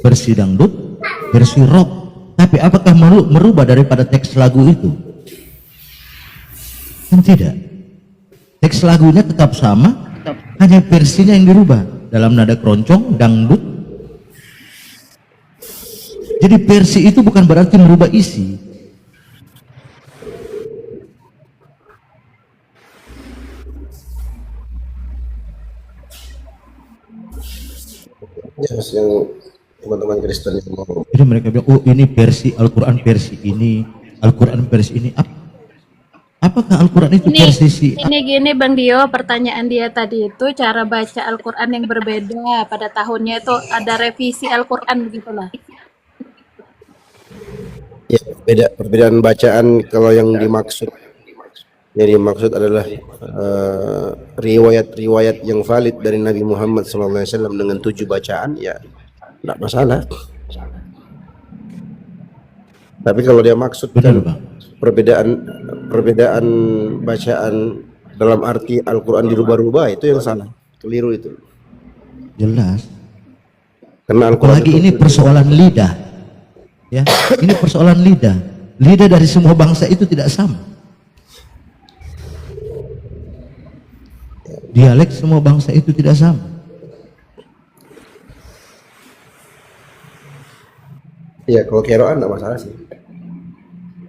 versi dangdut, versi rock. Tapi apakah merubah daripada teks lagu itu? Kan tidak. Teks lagunya tetap sama, hanya versinya yang dirubah dalam nada keroncong, dangdut. Jadi versi itu bukan berarti merubah isi. Ya, yang teman-teman Kristen itu mau. Jadi mereka bilang, oh ini versi Al-Quran versi ini, Al-Quran versi ini. Apakah Al-Quran itu versi si? Ini gini Bang Dio, pertanyaan dia tadi itu cara baca Al-Quran yang berbeda pada tahunnya itu ada revisi Al-Quran begitulah. Ya, perbedaan bacaan kalau yang dimaksud. Yang dimaksud adalah riwayat-riwayat yang valid dari Nabi Muhammad SAW dengan 7 bacaan, ya tidak masalah. Tapi kalau dia maksudkan perbedaan bacaan dalam arti Al-Quran dirubah-rubah, itu yang salah, keliru itu. Jelas. Karena Al-Quran apalagi ini persoalan lidah, ya. Ini persoalan lidah. Lidah dari semua bangsa itu tidak sama. Dialek semua bangsa itu tidak sama. Ya kalau kiroan tidak masalah sih.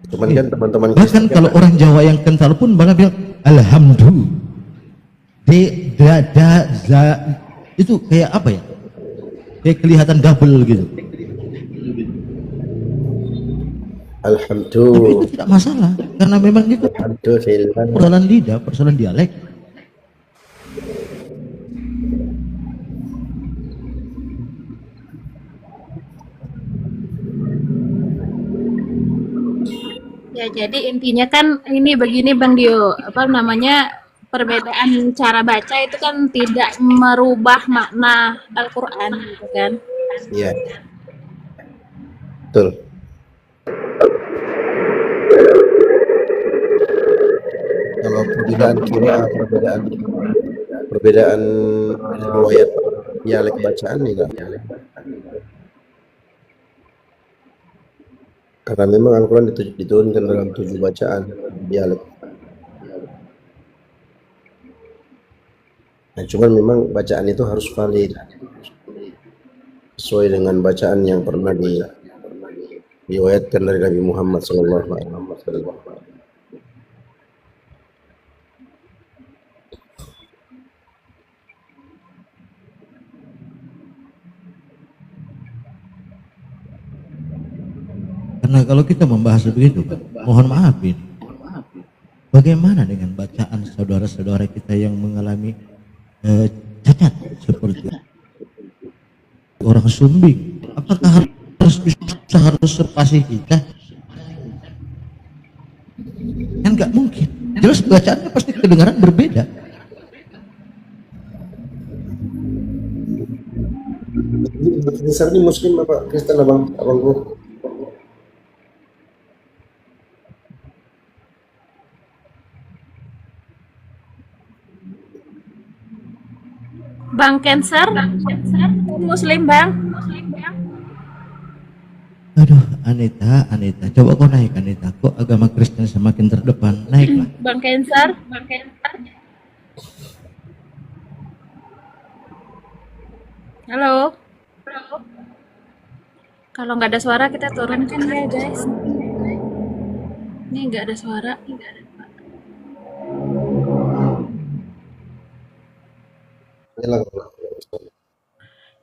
Cuman kan teman-teman bahkan kalau orang Jawa yang kental pun bangga bilang alhamdulillah. Itu kayak apa ya? Kayak kelihatan double gitu. Alhamdulillah. Tapi itu tidak masalah karena memang itu persoalan lidah, persoalan dialek. Ya jadi intinya kan ini begini Bang Dio, apa namanya, perbedaan cara baca itu kan tidak merubah makna Al-Quran gitu kan. Iya. Betul. Kalau perbedaan kira, perbedaan riwayat dialek bacaan enggak. Karena memang Al-Quran diturunkan dalam 7 bacaan dialek. Nah, cuman memang bacaan itu harus valid sesuai dengan bacaan yang pernah diriwayatkan dari Nabi Muhammad SAW. Karena kalau kita membahas begitu, Pak, mohon maaf ini. Bagaimana dengan bacaan saudara-saudara kita yang mengalami cacat seperti orang sumbing? Apakah harus sepasih kita? Kan nggak mungkin. Jelas bacaannya pasti kedengaran berbeda. Besar ini Muslim apa Kristen abangku? Bang Cancer, Muslim Bang. Aduh, Anita, coba kau naik Anita. Kok agama Kristen semakin terdepan? Naiklah. Bang Cancer. Halo. Kalau nggak ada suara kita turunkan ya guys. Ini nggak ada suara.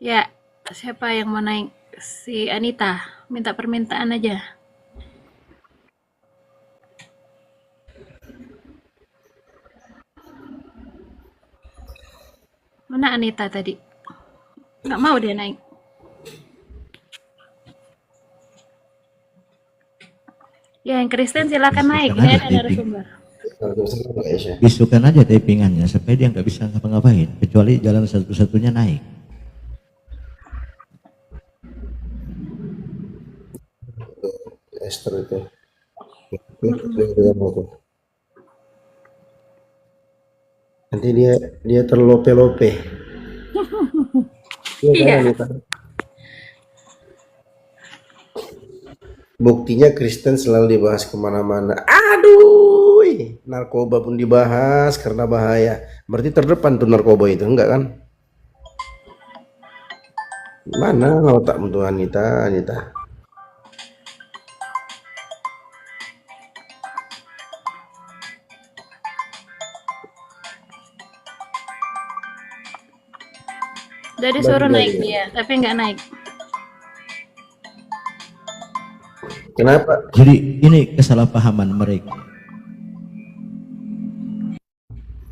Ya, siapa yang mau naik? Si Anita, minta permintaan aja. Mana Anita tadi? Nggak mau dia naik. Ya, yang Kristen silakan naik. Ini ada narasumber. Bisukan aja tapingannya supaya dia nggak bisa ngapa-ngapain kecuali jalan satu-satunya naik. Esther itu. Nanti dia terlope-lope. Iya. Buktinya Kristen selalu dibahas kemana-mana. Aduh, narkoba pun dibahas karena bahaya. Berarti terdepan tuh narkoba itu, enggak kan? Mana otak untuk Anita? Udah disuruh naik dia, tapi nggak naik. Kenapa? Jadi ini kesalahpahaman mereka.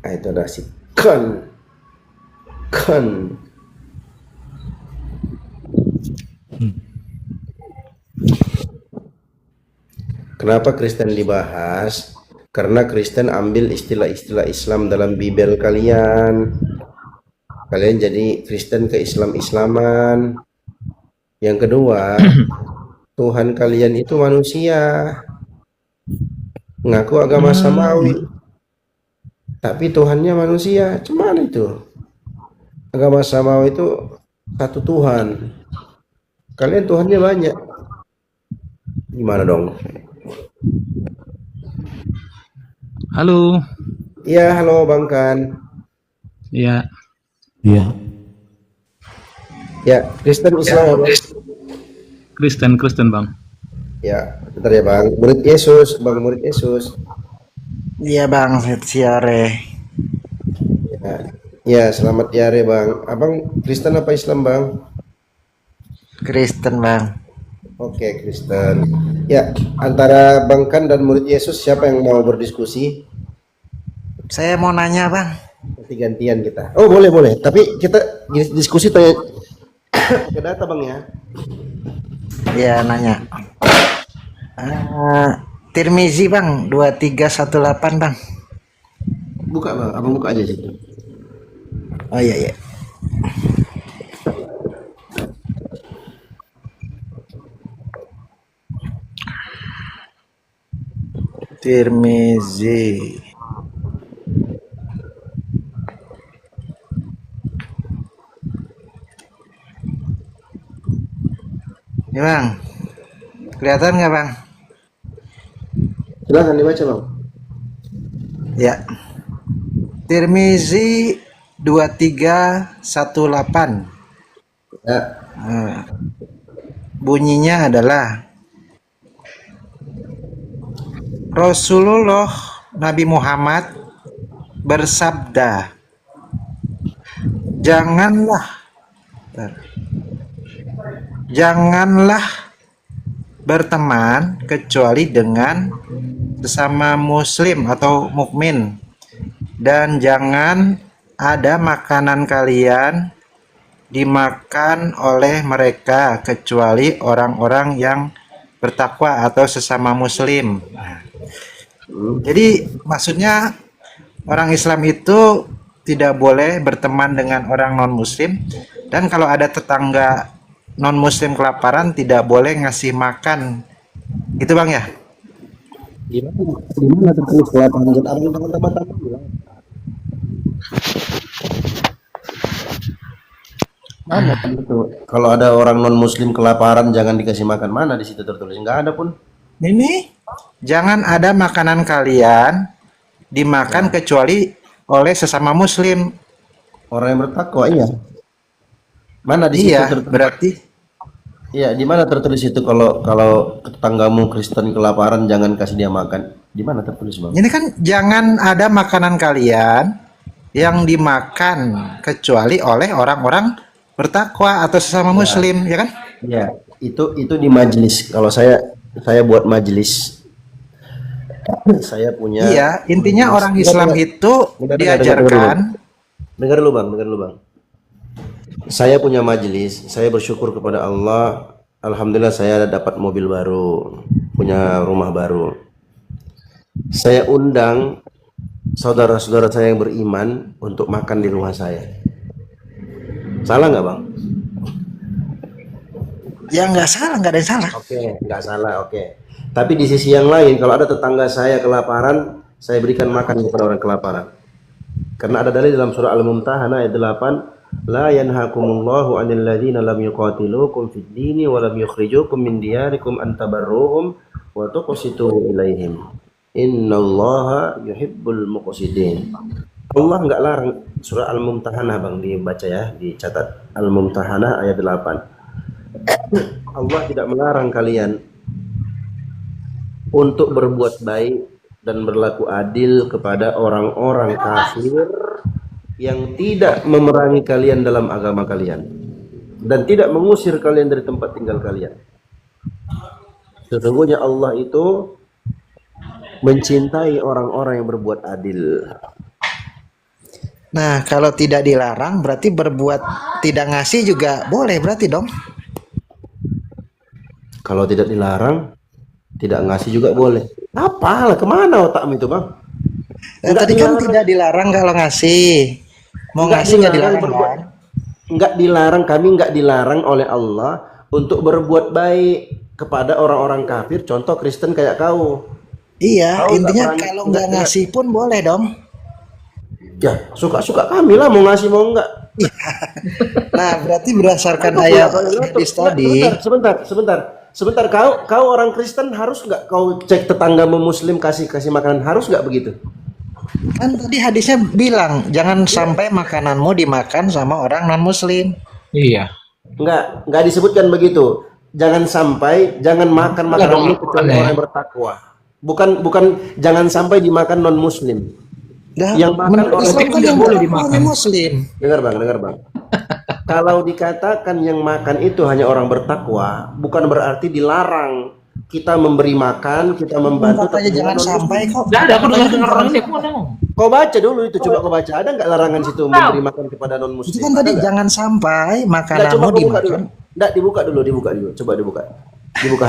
Ah, itu ada si kan. Kenapa Kristen dibahas? Karena Kristen ambil istilah-istilah Islam dalam Bible kalian. Kalian jadi Kristen ke Islam-Islaman. Yang kedua, Tuhan kalian itu manusia, ngaku agama samawi, tapi Tuhannya manusia. Cuman itu agama samawi itu satu Tuhan, kalian Tuhannya banyak. Gimana dong? Halo. Iya, halo Bang Kan. Iya. Ya, Kristen Islam. Kristen Bang. Ya, bentar ya Bang. Murid Yesus, Bang, murid Yesus. Iya Bang, siare. Ya, selamat siare Bang. Abang Kristen apa Islam Bang? Kristen Bang. Oke, Kristen. Ya, antara Bang Kan dan murid Yesus siapa yang mau berdiskusi? Saya mau nanya Bang. Nanti gantian kita. Oh, boleh. Tapi kita diskusi tanya pakai data Bang ya. Iya, nanya. Tirmizi Bang, 2318 Bang. Buka Bang, abang buka aja situ. Oh iya. Tirmizi. Ini Bang, kelihatan nggak Bang? Silahkan dibaca Bang. Ya, Tirmizi 2318. Ya. Bunyinya adalah Rasulullah Nabi Muhammad bersabda, janganlah berteman kecuali dengan sesama muslim atau mukmin, dan jangan ada makanan kalian dimakan oleh mereka kecuali orang-orang yang bertakwa atau sesama muslim. Jadi maksudnya orang Islam itu tidak boleh berteman dengan orang non-muslim, dan kalau ada tetangga non-muslim kelaparan tidak boleh ngasih makan. Gitu Bang ya? Gimana tertulis kelaparan? Mana itu? Kalau ada orang non muslim kelaparan jangan dikasih makan, mana di situ tertulis? Nggak ada pun. Ini jangan ada makanan kalian dimakan kecuali oleh sesama muslim, orang yang bertakwa. Iya. Mana di situ tertulis? Berarti iya, di mana tertulis itu kalau tetanggamu Kristen kelaparan jangan kasih dia makan? Di mana tertulis, Bang? ini kan jangan ada makanan kalian yang dimakan kecuali oleh orang-orang bertakwa atau sesama muslim, ya kan? Iya, itu di majelis. Kalau saya buat majelis. Saya punya. Iya, intinya orang Islam itu diajarkan. Dengar lu Bang. Saya punya majelis. Saya bersyukur kepada Allah. Alhamdulillah saya dapat mobil baru, punya rumah baru. Saya undang saudara-saudara saya yang beriman untuk makan di rumah saya. Salah nggak Bang? Ya nggak salah, nggak ada yang salah. Oke, nggak salah, oke. Tapi di sisi yang lain, kalau ada tetangga saya kelaparan, saya berikan makan kepada orang kelaparan. Karena ada dalil dalam surah Al-Mumtahanah ayat 8, la yanhakumullahu 'anil ladzina lam yuqatilukum fid dini wa lam yukhrijukum min diyarikum an tabarruhum wa tuqsitu ilaihim. Innallaha yuhibbul muqsitin. Allah nggak larang. Surah Al-Mumtahanah Bang, dibaca ya, dicatat. Al-Mumtahanah ayat 8. Allah tidak melarang kalian untuk berbuat baik dan berlaku adil kepada orang-orang kafir yang tidak memerangi kalian dalam agama kalian dan tidak mengusir kalian dari tempat tinggal kalian. Sesungguhnya Allah itu mencintai orang-orang yang berbuat adil. Nah, kalau tidak dilarang berarti berbuat tidak ngasih juga boleh berarti dong. Kalau tidak dilarang, tidak ngasih juga boleh. Apalah, kemana otakmu itu Bang? Tadi kan tidak dilarang kalau ngasih. Mau ngasih nggak dilarang kan? Nggak dilarang, kami nggak dilarang oleh Allah untuk berbuat baik kepada orang-orang kafir, contoh Kristen kayak kau. Iya, intinya kalau nggak ngasih pun boleh dong. Ya, suka-suka kami lah, mau ngasih mau enggak. Nah, berarti berdasarkan ayat hadis tadi. Sebentar, kau orang Kristen harus nggak kau cek tetanggamu Muslim kasih makanan, harus nggak begitu? Kan tadi hadisnya bilang jangan sampai makananmu dimakan sama orang non Muslim. Iya. Nggak disebutkan begitu. Jangan sampai, jangan makan makanan kecuali orang yang bertakwa. Bukan jangan sampai dimakan non Muslim. Yang makan Islam kan yang boleh dimakan Muslim. Dengar bang. Kalau dikatakan yang makan itu hanya orang bertakwa, bukan berarti dilarang kita memberi makan, kita membantu. Katanya jangan sampai kok. Nggak ada, aku dengar orang ini. Kau baca dulu itu, coba kau baca. Ada nggak larangan situ memberi makan kepada non Muslim? Itu kan tadi jangan sampai makananmu dimakan. Nggak, dibuka dulu. Coba dibuka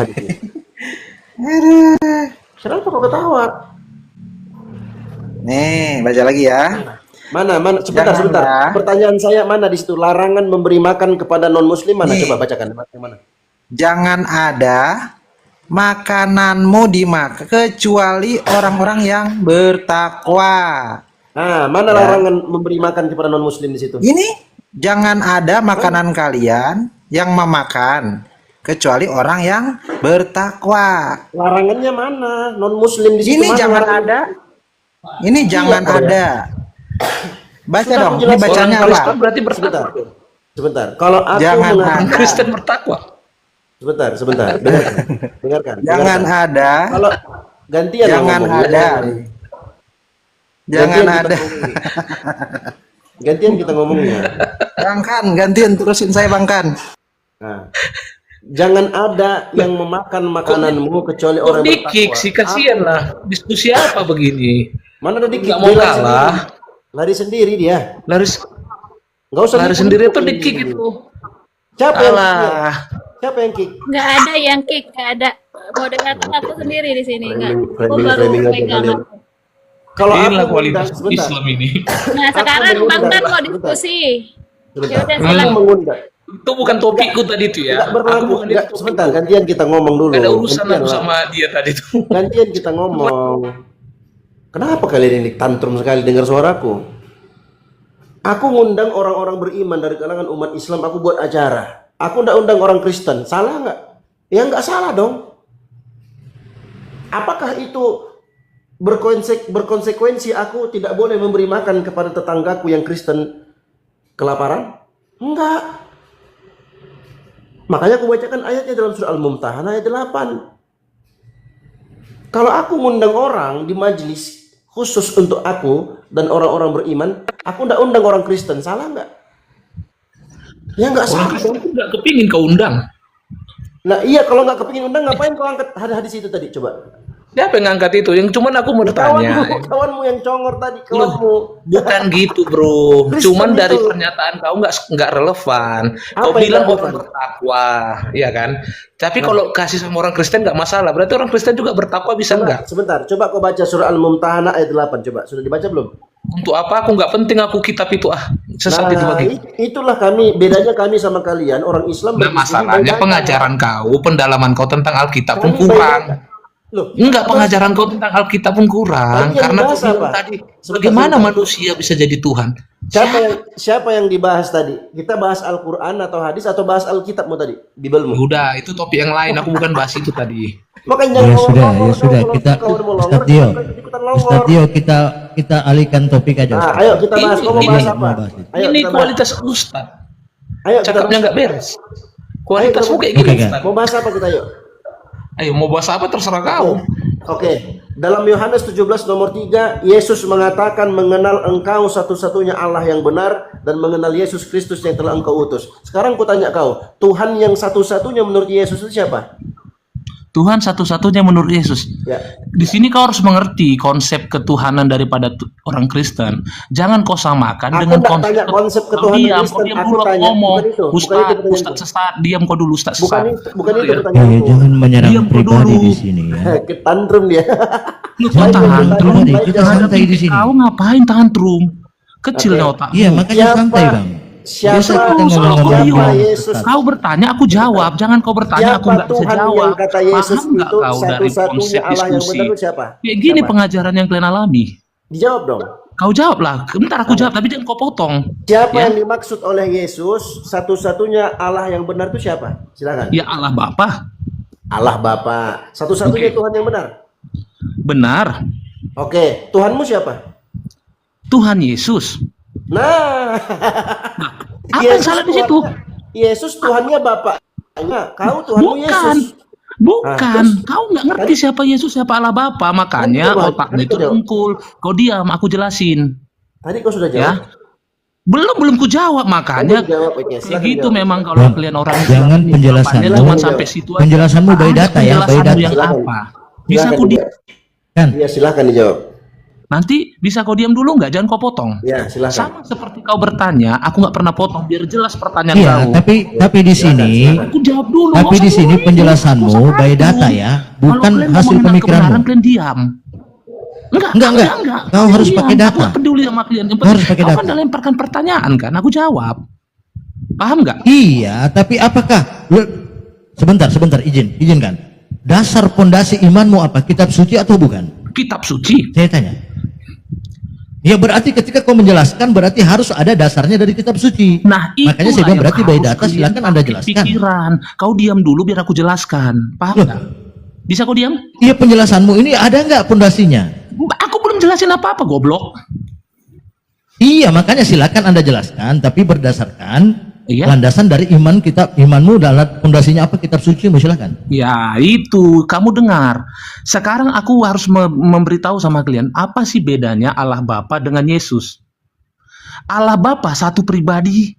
hadisnya. Kenapa kau ketawa? Nih, baca lagi ya. Mana? Sebentar. Pertanyaan saya mana di situ? Larangan memberi makan kepada non Muslim mana? Nih. Coba bacakan. Mana? Jangan ada makananmu dimakan kecuali orang-orang yang bertakwa. Nah, mana larangan memberi makan kepada non Muslim di situ? Ini jangan ada makanan kalian yang memakan kecuali orang yang bertakwa. Larangannya mana? Non Muslim di situ. Ini jangan ada. Ini jangan ada Baca Sudah dong, aku ini jelaskan. bacanya Orang Kristen apa? berarti bertakwa. Sebentar. Kalau aku Jangan mengatakan ada. Kristen bertakwa. sebentar. Dengarkan. Jangan ada. Kalau gantian yang Jangan ngomong, ada. Jangan Gantian kita ada. ngomongnya. Gantian kita ngomongnya. Bang Kan, gantian terusin saya Bang Kan. Nah, jangan ada yang memakan makananmu kecuali orang Kok dikik sih, kasihan lah. Diskusi apa begini? Mana ada dikik? Nggak mau Dia kalah. Lari sendiri dia. Nggak usah Lari dipukul sendiri dulu tuh ini. dikik itu. Siapa yang kick? Alah. Siapa yang kick? Nggak ada yang kick, nggak ada. Moderator aku sendiri di sini, nggak. Aku baru Framing aja pegang. kalian. Kalau Inilah aku kualitas mengundang, sebentar. Islam ini. Nah, sekarang Bang Tan mau diskusi. Sebentar. Ya udah, Aku silakan. mengundang. Itu bukan topikku tadi tuh ya. Nggak berlaku. Nggak, sebentar, gantian kita ngomong dulu. Gak ada urusan Gantian aku lah. sama dia tadi tuh. Gantian kita ngomong. Kenapa kalian ini tantrum sekali dengar suaraku? Aku ngundang orang-orang beriman dari kalangan umat Islam, aku buat acara. Aku nggak undang orang Kristen. Salah nggak? Ya nggak salah dong. Apakah itu berkonsekuensi aku tidak boleh memberi makan kepada tetanggaku yang Kristen kelaparan? Enggak. Makanya aku bacakan ayatnya dalam surah Al-Mumtahanah ayat 8. Kalau aku ngundang orang di majelis khusus untuk aku dan orang-orang beriman, aku nggak undang orang Kristen, salah nggak? Ya nggak Orang salah Kristen dong. itu nggak kepingin kau undang. Nah iya, kalau nggak kepingin undang, ngapain kau angkat hadis itu tadi? Coba. Siapa yang ngangkat itu? Yang cuman aku mau bertanya. Kawanmu yang congor tadi, kawanmu. Bukan gitu bro. Kristen Cuman dari itu. pernyataan kau nggak relevan. Kau Apa yang bilang nggak orang relevan? bertakwa, ya kan? Tapi kalau kasih sama orang Kristen nggak masalah. Berarti orang Kristen juga bertakwa bisa nggak? Sebentar, coba kau baca surah Al-Mumtahanah ayat 8, coba. Sudah dibaca belum? Untuk apa? Aku nggak penting aku kitab itu sesat itu bagi. Itulah bedanya kami sama kalian orang Islam. Nah, berdiskusi masalahnya baik-baik. pengajaran kau, pendalaman kau tentang Alkitab pun Kami kurang. baik-baik. Loh, Enggak, pengajaran kau tentang Alkitab pun kurang. Tadi yang Karena kau dibahas bilang apa? tadi, Sebentar, bagaimana sebentar. manusia bisa jadi Tuhan? Siapa yang dibahas tadi? Kita bahas Al-Quran atau hadis atau bahas Alkitabmu tadi? Bibelmu. Udah, itu topik yang lain. Aku bukan bahas itu tadi. Makanya Ya jangan sudah, ngomong-ngomong, ya sudah. kalau Kita kawan mau Ustaz longor, Dio, ikutan longor. Ustaz Dio kita alihkan topik aja. Nah, Ustaz. ayo kita bahas. Kau mau Ini- bahas ini apa? mau bahas itu. Ayo Ini kita bahas. kualitas Ustaz. Ayo kita Cakapnya bahas. nggak beres. Kualitasmu kayak Oke, gini, Kak. Ustaz. Mau bahas apa kita yuk? Ayo, mau bahas apa terserah kau. Oke. Dalam Yohanes 17 nomor 3, Yesus mengatakan mengenal engkau satu-satunya Allah yang benar dan mengenal Yesus Kristus yang telah engkau utus. Sekarang ku tanya kau, Tuhan yang satu-satunya menurut Yesus itu siapa? Tuhan satu-satunya menurut Yesus. Ya. Di sini kau harus mengerti konsep ketuhanan daripada orang Kristen. Jangan kau samakan Aku dengan nggak tanya konsep ketuhanan Diam, Kristen, kau diam aku dulu, aku tanya, ngomong. bukan itu, bukan itu Ustaz pertanyaanku. sesat, diam kau dulu, Ustaz Bukan sesat. itu, bukan itu Ya. pertanyaanku. Jangan menyerang Diam kau pribadi dulu. di sini ya. Tantrum dia. Lu Jangan tahan menyerang trum. pribadi, kita santai di sini. Kau ngapain tahan trum? Kecilnya Oke. otak. Iya, makanya santai, Bang. Siapa Biasa kita Terus ngomong-ngomong kau di diam. Yesus? Kau bertanya, aku jawab. Jangan kau bertanya, aku Siapa nggak bisa Tuhan jawab. yang kata Yesus Paham nggak itu kau dari satu-satunya konsep Allah yang diskusi? benar itu siapa? Kayak gini Siapa? pengajaran yang kalian alami. Dijawab dong. Kau jawab lah. Bentar aku jawab, tapi jangan kau potong. Siapa Ya. yang dimaksud oleh Yesus satu-satunya Allah yang benar itu siapa? Silakan. Ya Allah Bapa. Allah Bapa. Satu-satunya Oke. Tuhan yang benar. Benar. Oke, Tuhanmu siapa? Tuhan Yesus. Nah, Apa yang salah di situ? Yesus Tuhannya Bapaknya, kau Tuhanmu Bukan. Yesus. Bukan. Nah, Kau nggak ngerti siapa Yesus, siapa Allah Bapa. Makanya Tadi kau- otakmu tadi itu kau jawab. dengkul. Kau diam, aku jelasin. Tadi kau sudah Ya. jawab. Belum ku jawab, makanya Belum jawab, oke, kayak silakan gitu jawab. memang kalau Bang, kalian orang jangan Islam, penjelasanmu. jawabannya cuma sampai situ aja. Penjelasanmu by Ada data ya, by penjelasanmu data. yang Silakan. apa? Bisa Silakan aku diam? dijawab. Kan? Iya, silakan dijawab. Nanti bisa kau diam dulu nggak? Jangan kau potong. Ya, silakan. Sama seperti kau bertanya, aku nggak pernah potong biar jelas pertanyaan Iya, kau. tapi di sini Aku jawab dulu. tapi nggak di usah sini dulu. penjelasanmu Nggak usah by ragu. data ya, Kalau bukan kalian hasil ngomongin pemikiranmu. kebenaran, kalian diam. Enggak. Kau harus Diam. pakai Aku data. nggak peduli sama kalian. Yang Kau harus penting pakai kau data. kan udah lemparkan pertanyaan kan, aku jawab. Paham nggak? Iya, tapi apakah sebentar izinkan. Dasar pondasi imanmu apa? Kitab suci atau bukan? Kitab suci. Saya tanya. Ya berarti ketika kau menjelaskan berarti harus ada dasarnya dari kitab suci. Nah, Makanya saya itulah bilang yang berarti by harus data kalian silakan Anda pakai jelaskan. Pikiran. Kau diam dulu biar aku jelaskan. Paham Loh. nggak? Bisa kau diam? Iya, penjelasanmu ini ada nggak pondasinya? Aku belum jelasin apa-apa, goblok. Iya, makanya silakan Anda jelaskan, tapi berdasarkan Iya. landasan dari iman kita, imanmu dalam fondasinya apa, kitab suci, silakan. Ya, itu kamu dengar. Sekarang aku harus memberitahu sama kalian, apa sih bedanya Allah Bapa dengan Yesus? Allah Bapa satu pribadi,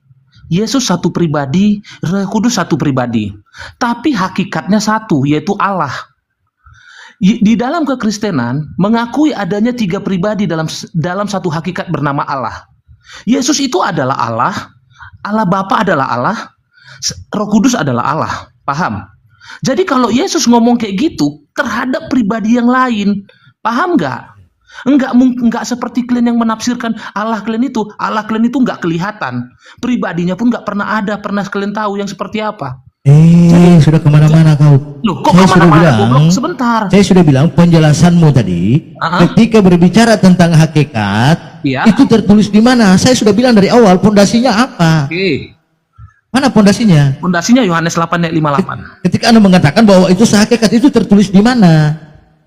Yesus satu pribadi, Roh Kudus satu pribadi. Tapi hakikatnya satu, yaitu Allah. Di dalam kekristenan mengakui adanya 3 pribadi dalam satu hakikat bernama Allah. Yesus itu adalah Allah, Allah Bapa adalah Allah, Roh Kudus adalah Allah. Paham? Jadi kalau Yesus ngomong kayak gitu terhadap pribadi yang lain, paham nggak? Enggak seperti kalian yang menafsirkan Allah kalian itu nggak kelihatan. Pribadinya pun nggak pernah ada, pernah kalian tahu yang seperti apa. Sudah kemana-mana kau. Loh, kok Saya sudah kemana-mana? bilang, Goblok, sebentar. Saya sudah bilang penjelasanmu tadi, ketika berbicara tentang hakikat, Iya. itu tertulis di mana? Saya sudah bilang dari awal, pondasinya apa? Oke. Mana pondasinya? Pondasinya Yohanes 8 ayat 58. Ketika Anda mengatakan bahwa itu sehakikat, itu tertulis di mana?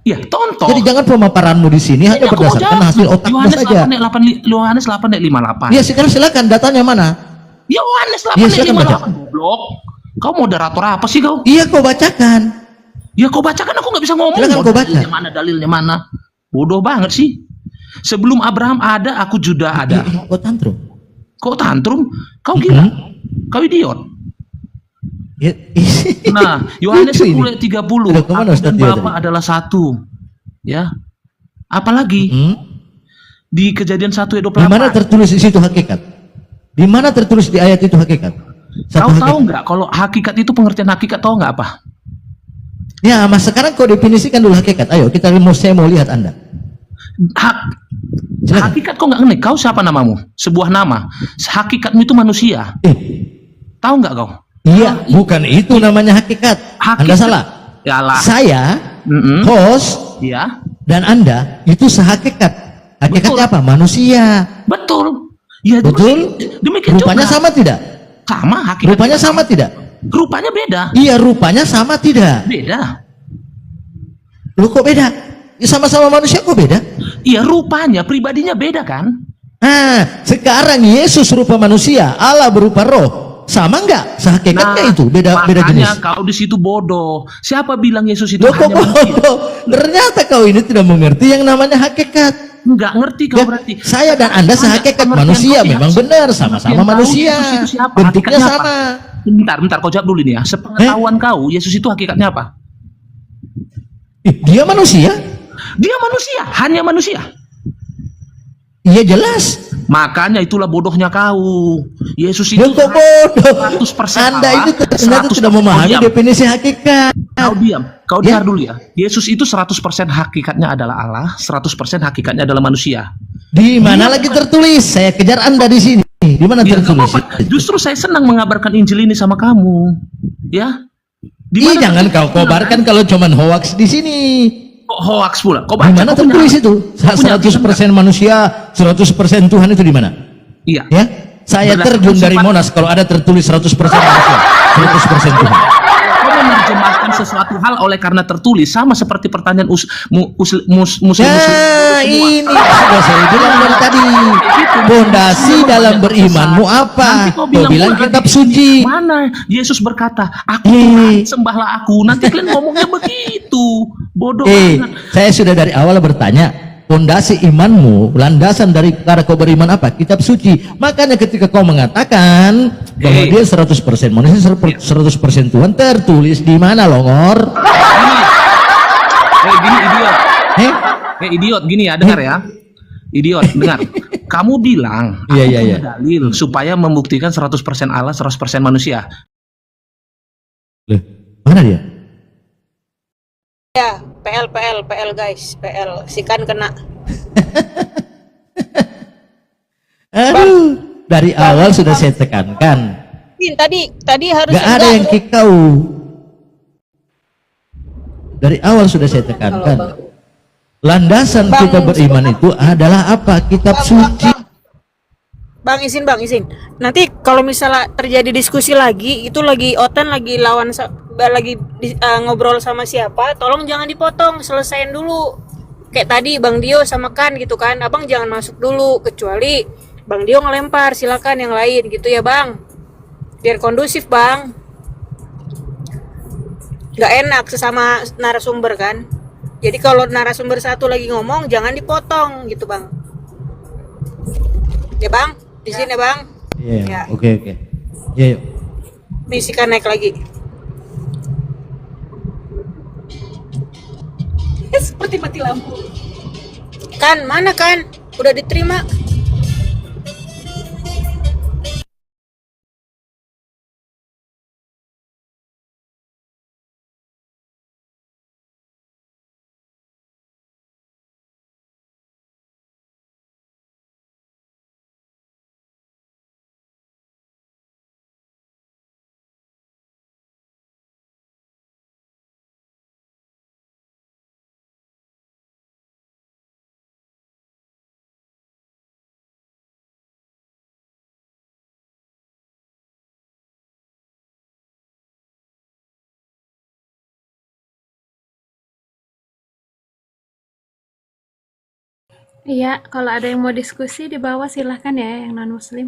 Iya, tonton. Jadi jangan pemaparanmu di sini hanya Aku mau berdasarkan jawab. hasil otakmu Yohanes saja. 8 ayat 8, Yohanes 8 ayat 58. Iya, sekarang silakan, datanya mana? Yohanes 8 Iya, ayat silakan baca. 58, goblok. Kau moderator apa sih kau? Iya, kau bacakan. Ya kau bacakan, aku nggak bisa ngomong. Silakan kau baca. Dalilnya mana? Bodoh banget sih. Sebelum Abraham ada, aku juga ada. Kau tantrum. Kau tantrum? Kau gila? Kau idiot. Nah, Yohanes 10 ayat 30. Aku dan Bapa adalah satu. Ya. Apalagi di Kejadian 1 ayat 28. Di mana tertulis di situ hakikat? Di mana tertulis di ayat itu hakikat? Kau tahu nggak kalau hakikat itu, pengertian hakikat tahu nggak apa? Ya, mas sekarang kau definisikan dulu hakikat. Ayo, saya mau lihat Anda. Hakikat kau nggak ngerti. Kau siapa namamu? Sebuah nama. Hakikatmu itu manusia. Tahu nggak kau? Iya, bukan itu namanya hakikat. Anda salah. Yalah. Saya, host, ya, dan Anda itu sehakikat. Hakikatnya apa? Manusia. Betul. Ya, betul. Demikian Rupanya juga. sama tidak? Sama hakikat. Rupanya sama tidak? Rupanya beda. Iya, rupanya sama tidak? Beda. Loh, kok beda? Ya, sama-sama manusia kok beda? Iya, rupanya, pribadinya beda kan? Nah, sekarang Yesus rupa manusia, Allah berupa roh. Sama enggak? Sehakikatnya itu beda jenis. Makanya kau di situ bodoh. Siapa bilang Yesus itu Loh, kok hanya manusia? bodoh? Ternyata kau ini tidak mengerti yang namanya hakikat. Enggak ngerti kau berarti. Saya dan Anda sehakikat manusia, memang benar, sama-sama manusia. Bentuknya sama. Bentar, kau jawab dulu ini ya. Sepengetahuan kau, Yesus itu hakikatnya apa? Dia manusia. Dia manusia, hanya manusia. Iya, jelas. Makanya itulah bodohnya kau. Yesus itu kok bodoh? 100% Anda Allah, itu ternyata 100% sudah memahami diam. definisi hakikat. Kau dengar dulu ya. Yesus itu 100% hakikatnya adalah Allah, 100% hakikatnya adalah manusia. Di mana lagi tertulis? Saya kejar Anda di sini. Di mana tertulis? Justru saya senang mengabarkan Injil ini sama kamu. Ya. Ih, jangan kau kobarkan kalau cuman hoax di sini. Kok hoax pula? Kau Di baca? mana Kau punya tertulis apa? itu? Kau punya 100% manusia, 100% Tuhan itu di mana? Iya. Ya? Saya terjun dari Monas kalau ada tertulis 100% manusia, 100% Tuhan. Kau menerjemahkan sesuatu hal oleh karena tertulis, sama seperti pertanyaan muslim. Ya, ini sudah saya bilang dari tadi. Fondasi dalam berimanmu apa? Kau bilang kitab suci. Mana Yesus berkata, aku Tuhan, sembahlah aku. Nanti kalian ngomongnya begitu. Bodoh banget. Saya sudah dari awal bertanya, fondasi imanmu, landasan dari cara kau beriman apa? Kitab suci. Makanya ketika kau mengatakan bahwa dia 100% manusia, 100% Tuhan, tertulis di mana, Longor? Gini idiot. Idiot, gini ya, dengar ya. Idiot, dengar. Kamu bilang, aku punya dalil supaya membuktikan 100% Allah, 100% manusia. Mana dia? Ya, PL guys, PL. Sikan kena. Aduh, dari awal sudah saya tekankan. Tadi harus Gak ada yang kick kau. Dari awal sudah saya tekankan. Landasan kita beriman itu adalah apa? Kitab suci. Bang, izin. Nanti kalau misalnya terjadi diskusi lagi, itu lagi Oten lagi lawan ngobrol sama siapa, tolong jangan dipotong, selesain dulu. Kayak tadi Bang Dio sama Kan gitu kan. Abang jangan masuk dulu, kecuali Bang Dio ngelempar, silakan yang lain gitu ya Bang. Biar kondusif Bang. Gak enak sesama narasumber kan. Jadi kalau narasumber satu lagi ngomong jangan dipotong gitu Bang. Ya Bang, di sini ya Bang. Iya, Ya. oke. Iya, yuk. Bisikan naik lagi. Seperti mati lampu. Kan, mana kan? Udah diterima. Iya, kalau ada yang mau diskusi di bawah silahkan ya yang non-muslim.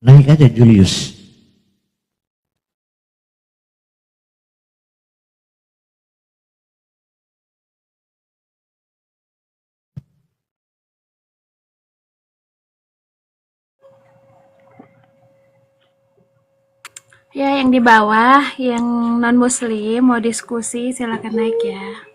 Naik aja Julius. Ya, yang di bawah, yang non-muslim mau diskusi silahkan naik ya.